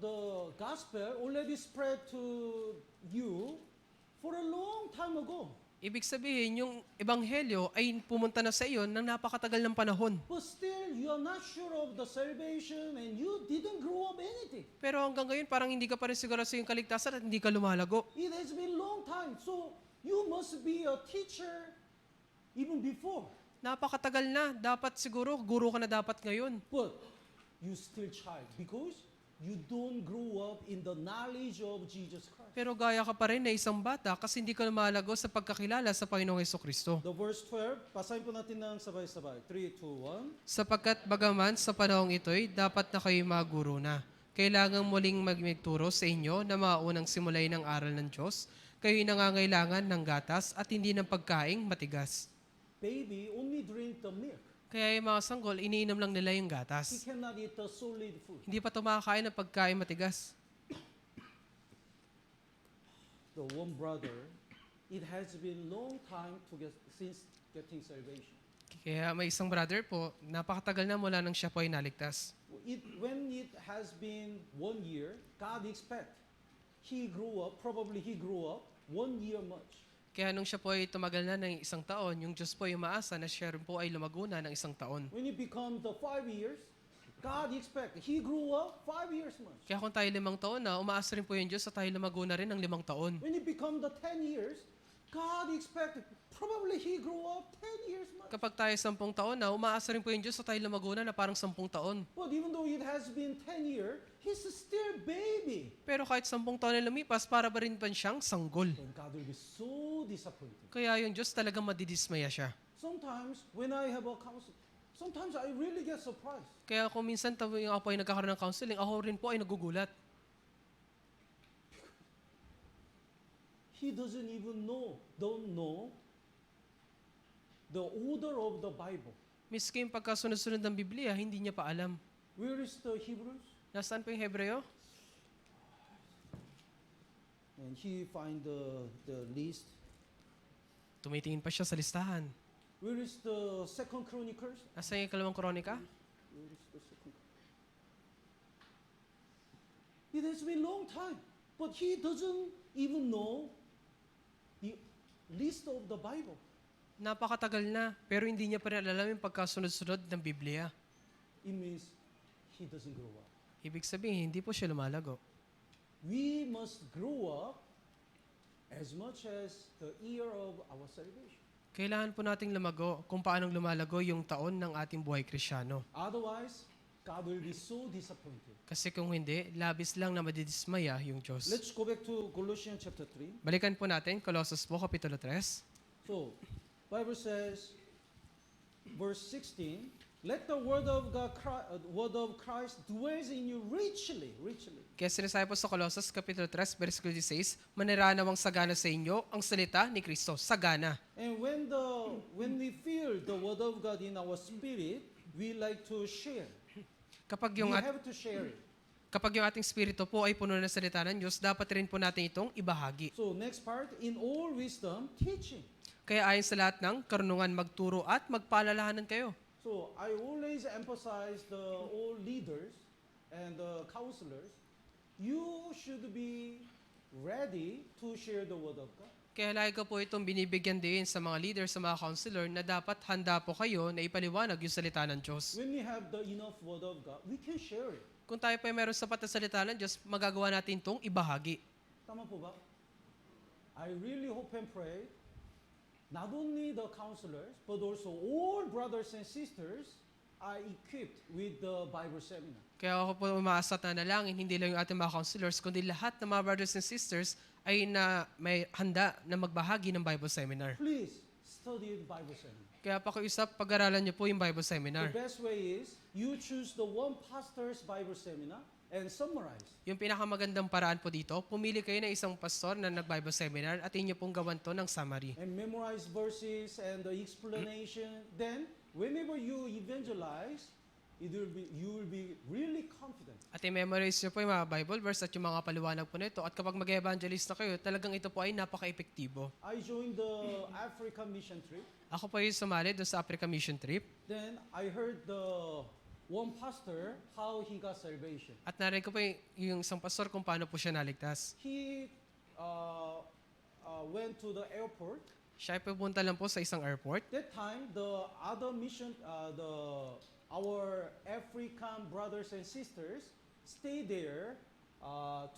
A: the gospel already spread to you for a long time ago.
B: Ibig sabihin, yung ebanghelyo ay pumunta na sa iyo ng napakatagal ng panahon.
A: But still, you are not sure of the salvation and you didn't grow up anything.
B: Pero hanggang ngayon, parang hindi ka pa rin siguro sa iyong kaligtasan at hindi ka lumalago.
A: It has been long time. So you must be a teacher even before.
B: Napakatagal na. Dapat siguro, guro ka na dapat ngayon.
A: But you still child because you don't grow up in the knowledge of Jesus Christ.
B: Pero gaya ka pa rin na isang bata kasi hindi ka lumalago sa pagkakilala sa Panginoong Hesukristo.
A: The verse 12, basahin po natin ng sabay-sabay. 3, 2, 1.
B: Sapagkat bagaman sa panahong ito'y dapat na kayo maguro na. Kailangang muling magturo sa inyo na maunang simulay ng aral ng Diyos. Kayo'y nangangailangan ng gatas at hindi ng pagkaing matigas.
A: Baby only drink the milk.
B: Kaya yung mga sanggol, iniinom lang nila yung
A: He
B: gatas.
A: cannot eat the solid food.
B: Hindi pa tumakain ng pagkain matigas.
A: The one brother, it has been long time since getting salvation.
B: Kaya may isang brother po, napakatagal na mula nang siya po ay naligtas.
A: When it has been 1 year, God expect probably he grew up 1 year much.
B: Kaya nung siya po ay tumagal na ng isang taon, yung Diyos po ay umaasa na siya rin po ay lumago na ng isang taon.
A: When it become the 5 years, God expect he grew up 5 years much.
B: Kaya kung tayo 5 taon na, umaasa rin po yung Diyos sa tayo lumago na rin ng 5 taon.
A: When it become the 10 years, God expect probably he grew up 10 years much.
B: Kapag tayo 10 taon na, umaasa rin po yung Diyos sa tayo lumago na parang 10 taon.
A: But even though it has been 10 years, he's still baby.
B: Pero kahit 10 taon na lumipas, para ba rin pa siyang sanggol?
A: Then God will be so disappointed.
B: Kaya yung Diyos talagang madidismaya siya.
A: Sometimes when I have a counsel, sometimes I really get surprised.
B: Kaya kung minsan yung ako ay nagkakaroon ng counseling, ako rin po ay nagugulat.
A: He doesn't even don't know the order of the Bible.
B: Miski yung pagkasunod-sunod ng Biblia, hindi niya pa alam.
A: Where is the Hebrews?
B: Nasaan po yung Hebreo?
A: And he find the list.
B: Tumitingin pa siya sa listahan.
A: Where is the Second Chronicles?
B: Nasaan yung 2 Kronika?
A: Where is the second? It has been long time, but he doesn't even know the list of the Bible.
B: Napakatagal na, pero hindi niya pa rin alam yung pagkasunod-sunod ng Biblia.
A: It means he doesn't grow up.
B: Ibig sabihin, hindi po siya lumalago.
A: We must grow up as much as the year of our salvation.
B: Kailangan po nating lumago kung paanong lumalago yung taon ng ating buhay Kristyano.
A: Otherwise, God will be so disappointed.
B: Kasi kung hindi, labis lang na madidismaya yung Diyos.
A: Let's go back to Colossians chapter 3.
B: Balikan po natin, Colossus po, Kapitulo 3.
A: So, Bible says, verse 16, let the word of Christ dwells in you richly.
B: Kaya sinasabi po sa Colossus, Kapitulo 3, versikulo 16, maniranawang sagana sa inyo ang salita ni Kristo. Sagana.
A: And when we feel the word of God in our spirit, we like to share.
B: Kapag
A: We
B: yung,
A: have to share it.
B: kapag yung ating spirito po ay puno ng salita ng Diyos, dapat rin po natin itong ibahagi.
A: So next part, in all wisdom, teaching.
B: Kaya ayon sa lahat ng karunungan, magturo at magpaalalahanan kayo.
A: So I always emphasize all leaders and the counselors, you should be ready to share the word of God.
B: Kaya lagi ko po itong binibigyan din sa mga leader, sa mga counselor, na dapat handa po kayo na ipaliwanag yung salita ng Diyos.
A: When we have the enough word of God, we can share it.
B: Kung tayo pa ay meron sapat na salita ng Diyos, magagawa natin itong ibahagi.
A: Tama po ba? I really hope and pray, not only the counselors, but also all brothers and sisters are equipped with the Bible seminar.
B: Kaya ako po umaasa at nanalangin, hindi lang yung ating mga counselors, kundi lahat ng mga brothers and sisters ay may handa na magbahagi ng Bible seminar.
A: Please study the Bible seminar.
B: Kaya pakiusap, pag-aralan niyo po yung Bible seminar.
A: The best way is you choose the one pastor's Bible seminar and summarize.
B: Yung pinakamagandang paraan po dito, pumili kayo ng isang pastor na nag-Bible seminar at inyo pong gawan to ng summary.
A: And memorize verses and the explanation. Then, whenever you evangelize, you will be really confident.
B: At i-memorize niyo po yung mga Bible verse at yung mga paliwanag po nito. At kapag mag-evangelist na kayo, talagang ito po ay napaka-epektibo.
A: I joined the African mission trip.
B: Ako po yung sumali doon sa Africa Mission Trip.
A: Then, I heard the one pastor, how he got salvation.
B: At narinig ko po yung isang pastor kung paano po siya naligtas.
A: He went to the airport.
B: Siya ay pupunta lang po sa isang airport.
A: That time, the other mission, our African brothers and sisters stay there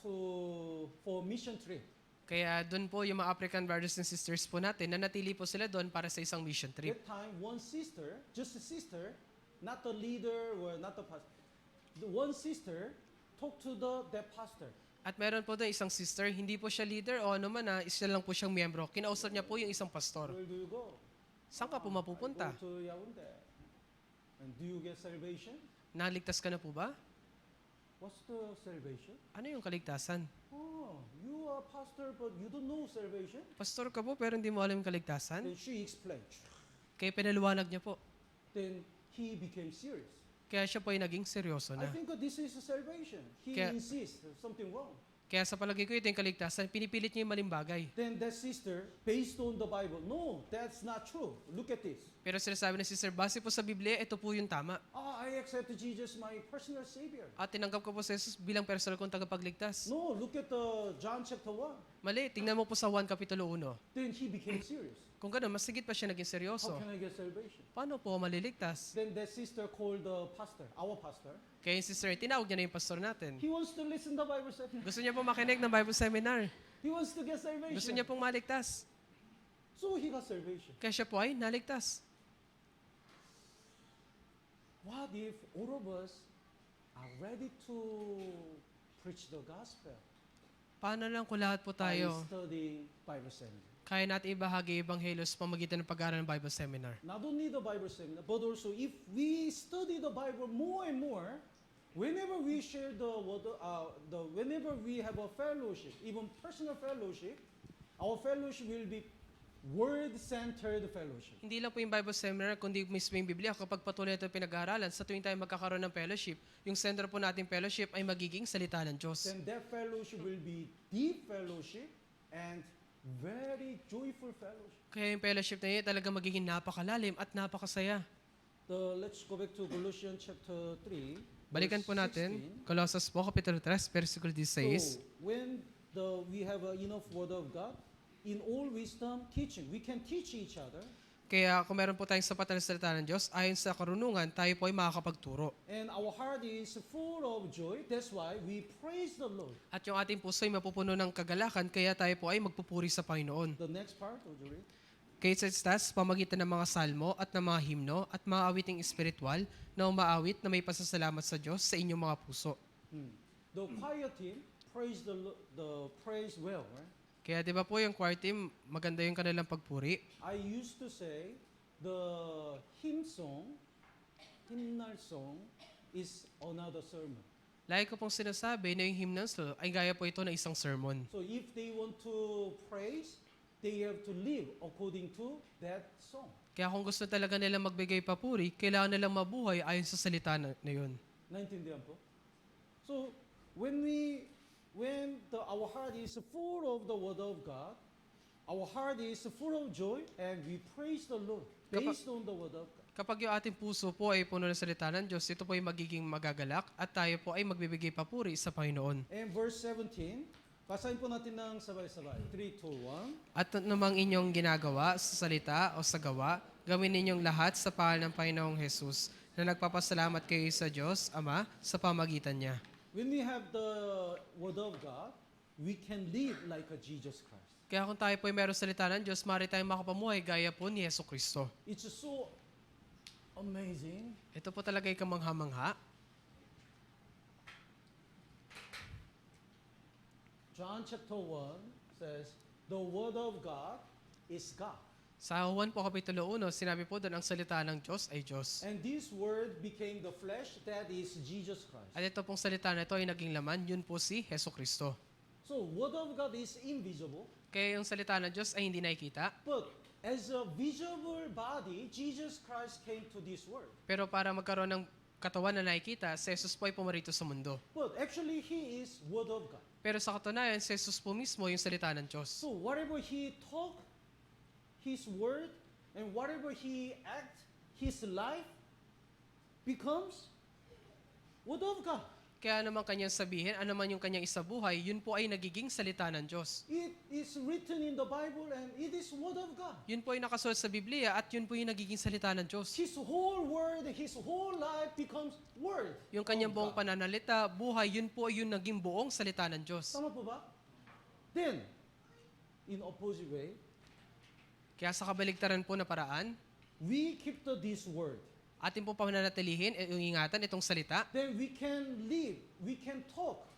A: for mission trip.
B: Kaya doon po yung mga African brothers and sisters po natin, nanatili po sila doon para sa isang mission trip.
A: That time, one sister, just a sister, not the leader or not the pastor, the one sister talk to that pastor.
B: At meron po doon isang sister, hindi po siya leader o ano man isa lang po siyang miyembro. Kinausap niya po yung isang pastor.
A: Where do you go?
B: Saan ka po mapupunta?
A: I go to Yaoundé. And do you get salvation?
B: Naligtas ka na po ba?
A: What's the salvation?
B: Ano yung kaligtasan?
A: Oh, you are pastor but you don't know salvation?
B: Pastor ka po pero hindi mo alam yung kaligtasan?
A: Then she explained.
B: Kaya pinaliwanag niya po.
A: Then he became serious.
B: Kaya siya po ay naging seryoso
A: I
B: na.
A: think this is a salvation. He
B: Kaya-
A: insists there's something wrong.
B: Kaya sa palagay ko ito yung kaligtasan, pinipilit niya yung maling bagay.
A: Then that sister, based on the Bible, no, that's not true. Look at this.
B: Pero sinasabi ng sister, base po sa Biblia, ito po yung tama.
A: I accept Jesus my personal Savior.
B: At tinanggap ko po sa Jesus bilang personal kong tagapagligtas.
A: No, look at John chapter 1.
B: Mali, tingnan mo po sa 1 Kapitulo 1.
A: Then he became serious.
B: Kung gano'n, mas sigit pa siya naging seryoso.
A: How can I get salvation?
B: Paano po maliligtas?
A: Then that sister called the pastor, our pastor.
B: Kaya yung sister, tinawag niya na yung pastor natin.
A: He wants to listen to Bible seminar.
B: Gusto niya po makinig ng Bible seminar.
A: He wants to get salvation.
B: Gusto niya pong maligtas.
A: So he got salvation.
B: Kaya siya po ay naligtas.
A: What if all of us are ready to preach the gospel
B: Paano lang kung lahat po
A: by
B: tayo
A: studying Bible seminar?
B: kaya natin ibahagi Ebanghelyo sa pamagitan ng pag-aaral ng Bible seminar.
A: Not only the Bible seminar, but also if we study the Bible more and more, whenever we share the word, whenever we have a fellowship, even personal fellowship, our fellowship will be word-centered fellowship.
B: Hindi lang po yung Bible seminar, kundi mismo yung Biblia. Kapag patuloy ito pinag-aaralan, sa tuwing tayo magkakaroon ng fellowship, yung center po nating fellowship ay magiging salita ng Diyos.
A: Then that fellowship will be deep fellowship and very joyful fellowship.
B: Kaya yung fellowship na yun talaga magiging napakalalim at napakasaya.
A: Let's go back to Colossians chapter 3.
B: Balikan po natin, Colossus po, Kapitulo 3, versikulo 16.
A: So, when we have enough word of God, in all wisdom teaching, we can teach each other.
B: Kaya kung meron po tayong sapat na salita ng Diyos, ayon sa karunungan, tayo po ay makakapagturo.
A: And our heart is full of joy. That's why we praise the Lord.
B: At yung ating puso ay mapupuno ng kagalakan, kaya tayo po ay magpupuri sa Panginoon.
A: The next part, would you read?
B: Kaya sa stats, pamagitan ng mga salmo at ng mga himno at mga awiting espiritual na umaawit na may pasasalamat sa Diyos sa inyong mga puso.
A: The choir team praise the praise well, right?
B: Kaya di ba po yung choir team, maganda yung kanilang pagpuri.
A: I used to say the hymnal song is another sermon.
B: Lagi ko pong sinasabi na yung hymnals ay gaya po ito na isang sermon.
A: So if they want to praise, they have to live according to that song.
B: Kaya kung gusto talaga nilang magbigay papuri, kailangan nilang mabuhay ayon sa salita na yun.
A: Naintindihan po? So when our heart is full of the word of God, our heart is full of joy, and we praise the Lord based on the word of God.
B: Kapag yung ating puso po ay puno ng salita ng Diyos, ito po ay magiging magagalak at tayo po ay magbibigay papuri sa Panginoon.
A: And verse 17, basahin po natin ng sabay-sabay. 3, 2, 1.
B: At namang inyong ginagawa sa salita o sa gawa, gawin ninyong lahat sa pangalan ng Panginoong Jesus na nagpapasalamat kayo sa Diyos, Ama, sa pamagitan niya.
A: When we have the word of God, we can live like a Jesus Christ.
B: Kaya kung tayo po ay meron salita ng Diyos, maaari tayong makapamuhay gaya po ni Yesu Kristo.
A: It's so amazing.
B: Ito po talaga ay kamangha-mangha.
A: John chapter 1 says, the word of God is God.
B: Sa Juan po Kapitulo 1, sinabi po doon ang salita ng Diyos ay Diyos.
A: And this word became the flesh, that is Jesus Christ.
B: At ito pong salita na ito ay naging laman, yun po si Yesu Kristo.
A: So, word of God is invisible,
B: Kaya yung salita ng Diyos ay hindi nakikita,
A: but as a visible body, Jesus Christ came to this world.
B: pero para magkaroon ng katawan na nakikita, si Jesus po ay pumarito sa mundo.
A: But actually, He is word of God.
B: Pero sa katunayan, si Jesus po mismo yung salita ng Diyos.
A: So, whatever He talk, His word, and whatever He act, His life becomes word of God.
B: Kaya naman kanyang sabihin, ano man yung kanyang isabuhay, yun po ay nagiging salita ng Diyos.
A: It is written in the Bible and it is word of God.
B: Yun po ay nakasulat sa Biblia at yun po yung nagiging salita ng Diyos.
A: His whole word, His whole life becomes word.
B: Yung kanyang
A: of
B: buong
A: God.
B: pananalita, buhay, yun po yung naging buong salita ng Diyos.
A: Tama po ba? Then, in opposite way,
B: Kaya sa kabaligtaran po na paraan,
A: we keep this word.
B: atin po pananatilihin, ingatan itong salita,
A: then we can live, we can talk.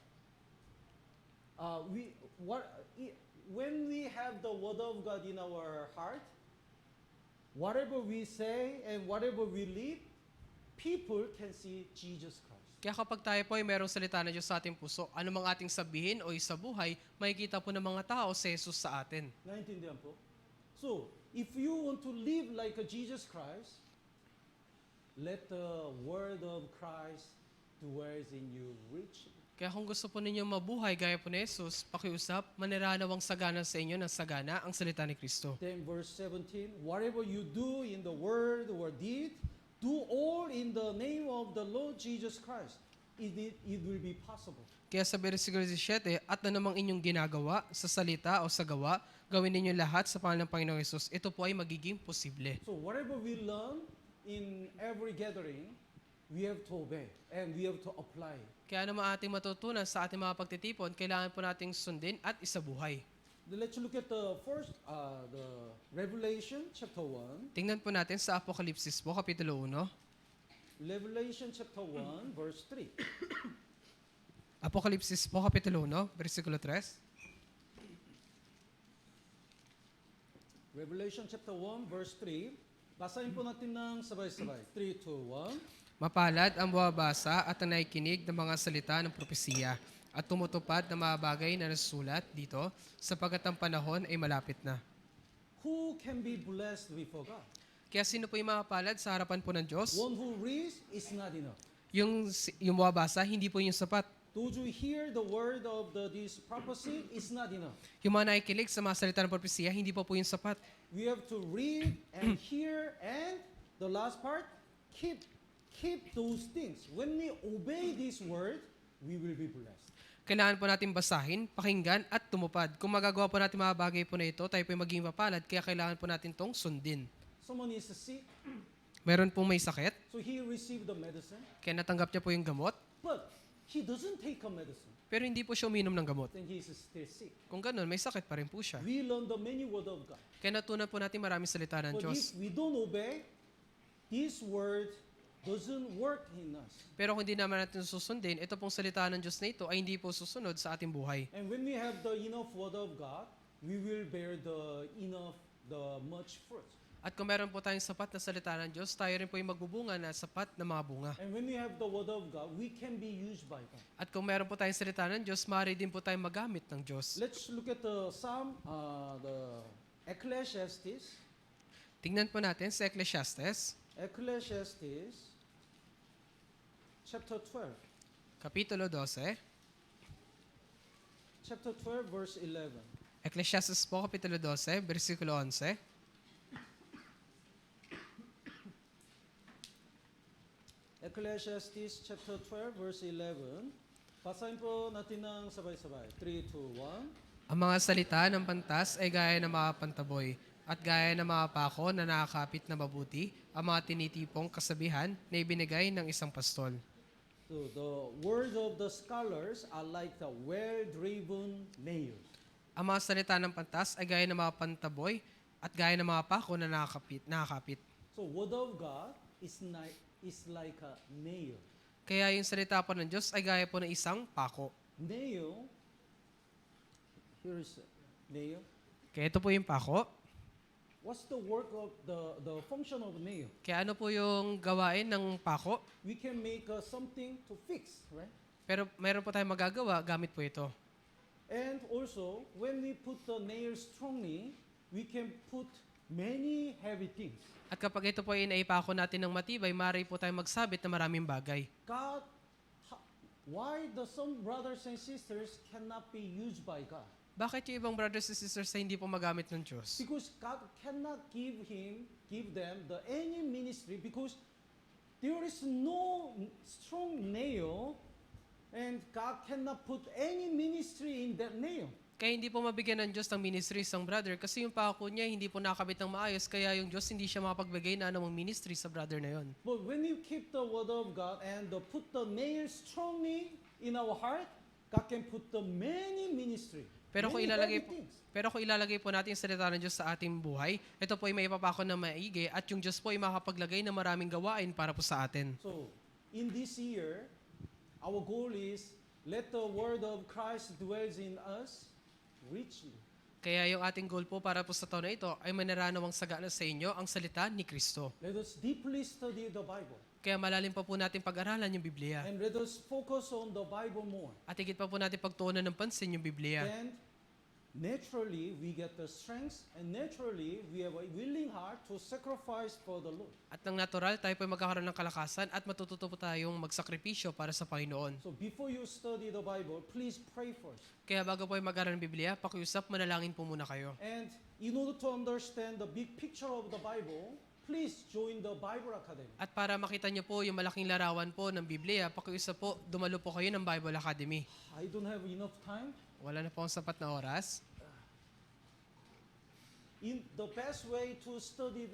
A: When we have the word of God in our heart, whatever we say and whatever we live, people can see Jesus Christ.
B: kaya kapag tayo po ay merong salita ng Diyos sa ating puso, anumang ating sabihin o isabuhay, makikita po ng mga tao si Jesus sa atin.
A: Naintindihan po? So, if you want to live like a Jesus Christ, let the word of Christ dwells in you richly.
B: Kaya kung gusto po ninyo mabuhay gaya po ni Jesus, pakiusap, manirarawang sagana sa inyo ng sagana ang salita ni Kristo.
A: Then verse 17, whatever you do in the word or deed, do all in the name of the Lord Jesus Christ. It will be possible.
B: Kaya sa versikulo 17, at na namang inyong ginagawa sa salita o sa gawa, gawin ninyo lahat sa pangalan ng Panginoong Jesus. Ito po ay magiging posible.
A: So whatever we learn in every gathering, we have to obey and we have to apply.
B: Kaya naman ating matutunan sa ating mga pagtitipon, kailangan po nating sundin at isabuhay.
A: Let's look at the Revelation chapter 1.
B: Tingnan po natin sa Apokalipsis po, Kapitulo 1.
A: Revelation chapter 1, verse 3.
B: Apokalipsis po, Kapitulo 1, versikulo 3.
A: Revelation chapter 1, verse 3. Basahin po natin ng sabay-sabay. 3, 2, 1.
B: Mapalad ang buwabasa at ang nakikinig ng mga salita ng propesiya at tumutupad ng mga bagay na nasusulat dito sapagkat ang panahon ay malapit na.
A: Who can be blessed before God?
B: Kaya sino po yung mapalad sa harapan po ng Diyos?
A: One who reads is not enough.
B: Yung buwabasa, hindi po yung sapat.
A: Those who hear the word of this prophecy is not enough.
B: Yung mga nakikinig sa mga salita ng propesiya, hindi po yung sapat.
A: We have to read and hear and the last part, keep those things. When we obey this word, we will be blessed.
B: Kailangan po natin basahin, pakinggan at tumupad. Kung magagawa po natin mga bagay po na ito, tayo po yung magiging mapalad, kaya kailangan po natin tong sundin.
A: Someone is sick,
B: Meron pong may sakit,
A: so he received the medicine,
B: kaya natanggap niya po yung gamot,
A: but he doesn't take a medicine.
B: pero hindi po siya uminom ng gamot.
A: Then he is still sick.
B: Kung ganun, may sakit pa rin po siya.
A: We learn the many word of God.
B: Kaya natunan po natin maraming salita ng
A: But
B: Diyos.
A: if we don't obey, this word doesn't work in us.
B: Pero kung hindi naman natin susundin, ito pong salita ng Diyos na ito ay hindi po susunod sa ating buhay.
A: And when we have the enough word of God, we will bear the much fruit.
B: At kung meron po tayong sapat na salita ng Diyos, tayo rin po yung magbubunga na sapat na mga bunga.
A: And when we have the word of God, we can be used by God.
B: At kung meron po tayong salita ng Diyos, maaari din po tayong magamit ng Diyos.
A: Let's look at the Ecclesiastes.
B: Tingnan po natin sa Ecclesiastes,
A: Ecclesiastes chapter 12.
B: Kapitulo 12.
A: Chapter 12, verse 11.
B: Ecclesiastes po, Kapitulo 12, versikulo 11.
A: Ecclesiastes chapter 12, verse 11. Basahin po natin ng sabay-sabay. 3, 2, 1.
B: Ang mga salita ng pantas ay gaya ng mga pantaboy at gaya ng mga pako na nakakapit na mabuti ang mga tinitipong kasabihan na ibinigay ng isang pastol.
A: So the words of the scholars are like the well-driven nail.
B: Ang mga salita ng pantas ay gaya ng mga pantaboy at gaya ng mga pako na nakakapit.
A: So word of God is like a nail.
B: Kaya yung salita po ng Diyos ay gaya po ng isang pako.
A: Nail, here is a nail.
B: Kaya ito po yung pako.
A: What's the work of the function of nail?
B: Kaya ano po yung gawain ng pako?
A: We can make something to fix, right?
B: Pero meron po tayong magagawa gamit po ito.
A: And also, when we put the nail strongly, we can put many heavy things.
B: At kapag ito po ay naipako natin ng matibay, maaari po tayong magsabit na maraming bagay.
A: God, why some brothers and sisters cannot be used by God?
B: Bakit yung ibang brothers and sisters ay hindi po magamit ng Diyos?
A: Because God cannot give them any ministry because there is no strong nail and God cannot put any ministry in that nail.
B: Kaya hindi po mabigyan ng Diyos ng ministry isang brother kasi yung pako niya hindi po nakabit ng maayos kaya yung Diyos hindi siya makapagbigay na anumang ministry sa brother na yon.
A: But when you keep the word of God and put the nail strongly in our heart, God can put the many ministry.
B: Pero kung
A: many
B: ilalagay
A: heavy
B: po,
A: things.
B: pero kung ilalagay po natin yung salita ng Diyos sa ating buhay, ito po ay may ipapako na maigi at yung Diyos po ay makapaglagay ng maraming gawain para po sa atin.
A: So, in this year, our goal is let the word of Christ dwells in us richly.
B: Kaya yung ating goal po para po sa taon na ito ay manaranawang sagana sa inyo ang salita ni Kristo.
A: Let us deeply study the Bible.
B: Kaya malalim pa po natin pag-aralan yung Biblia.
A: And let us focus on the Bible more.
B: At higit pa po natin pagtuunan ng pansin yung Biblia.
A: Then, naturally, we get the strength and naturally, we have a willing heart to sacrifice for the Lord.
B: At ng natural, tayo po ay magkakaroon ng kalakasan at matututo po tayong magsakripisyo para sa Panginoon.
A: So before you study the Bible, please pray first.
B: Kaya bago po ay mag-aral ng Biblia, pakiusap, manalangin po muna kayo.
A: And in order to understand the big picture of the Bible, please join the Bible Academy.
B: At para makita niyo po yung malaking larawan po ng Biblia, pakiusap po, dumalo po kayo ng Bible Academy.
A: I don't have enough time.
B: Wala na po ang sapat na oras.
A: In the best way to study,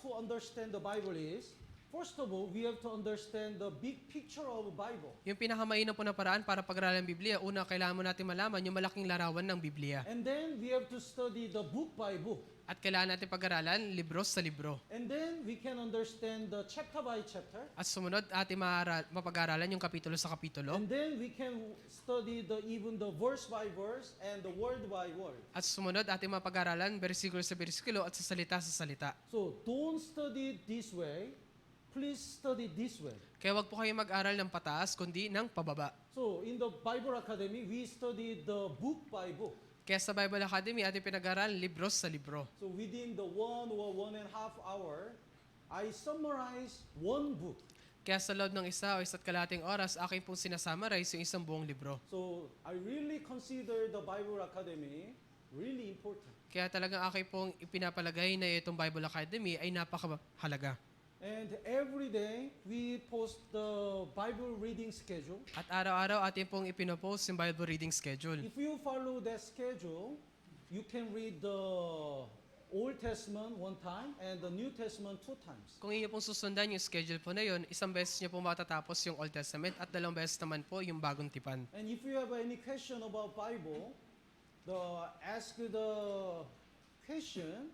A: to understand the Bible is, first of all, we have to understand the big picture of the Bible.
B: Yung pinakamainam po na paraan para pag-aralan ng Biblia, una, kailangan mo natin malaman yung malaking larawan ng Biblia.
A: And then we have to study the book by book.
B: At kailangan natin pag-aralan libro sa libro.
A: And then we can understand the chapter by chapter.
B: At sumunod, ating mapag-aralan yung kapitulo sa kapitulo.
A: And then we can study even the verse by verse and the word by word.
B: At sumunod, ating mapag-aralan bersikulo sa bersikulo at sa salita.
A: So don't study this way. Please study this way.
B: Kaya wag po kayo mag-aral ng pataas, kundi ng pababa.
A: So in the Bible Academy, we study the book by book.
B: Kaya sa Bible Academy, ating pinag-aral libro sa libro.
A: So within the 1 or 1.5 hour, I summarize one book.
B: Kaya sa loob ng isa o isa't kalahating oras, aking pong sinasummarize yung isang buong libro.
A: So I really consider the Bible Academy really important.
B: Kaya talagang aking pong ipinapalagay na itong Bible Academy ay napakahalaga.
A: And every day, we post the Bible reading schedule.
B: At araw-araw ating pong ipinopost yung Bible reading schedule.
A: If you follow that schedule, you can read the Old Testament one time and the New Testament 2 times.
B: Kung inyo pong susundan yung schedule po na yun, isang beses nyo pong matatapos yung Old Testament at 2 beses naman po yung Bagong Tipan.
A: And if you have any question about Bible, ask the question,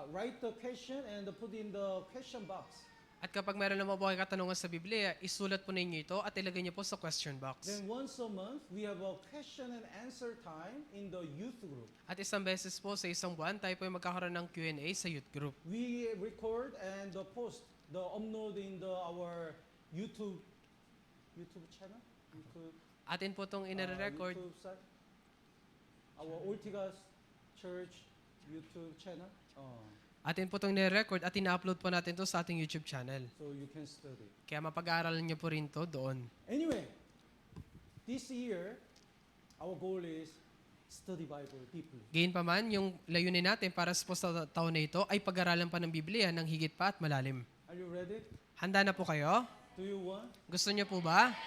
A: write the question and put in the question box.
B: At kapag meron naman po kayo katanungan sa Biblia, isulat po ninyo ito at ilagay niyo po sa question box.
A: Then once a month, we have a question and answer time in the youth group.
B: At isang beses po sa isang buwan, tayo po ay magkakaroon ng Q&A sa youth group.
A: We record and post the upload in our YouTube channel.
B: Atin po itong ina-record.
A: YouTube site. Our Ortigas Church YouTube channel.
B: Atin po itong nire-record at ina-upload po natin to sa ating YouTube channel.
A: So you can study.
B: Kaya mapag-aaralan niyo po rin to doon.
A: Anyway, this year, our goal is study Bible deeply.
B: Gayunpaman, yung layunin natin para sa taon na ito ay pag-aralan pa ng Biblia ng higit pa at malalim.
A: Are you ready?
B: Handa na po kayo?
A: Do you want?
B: Gusto niyo po ba?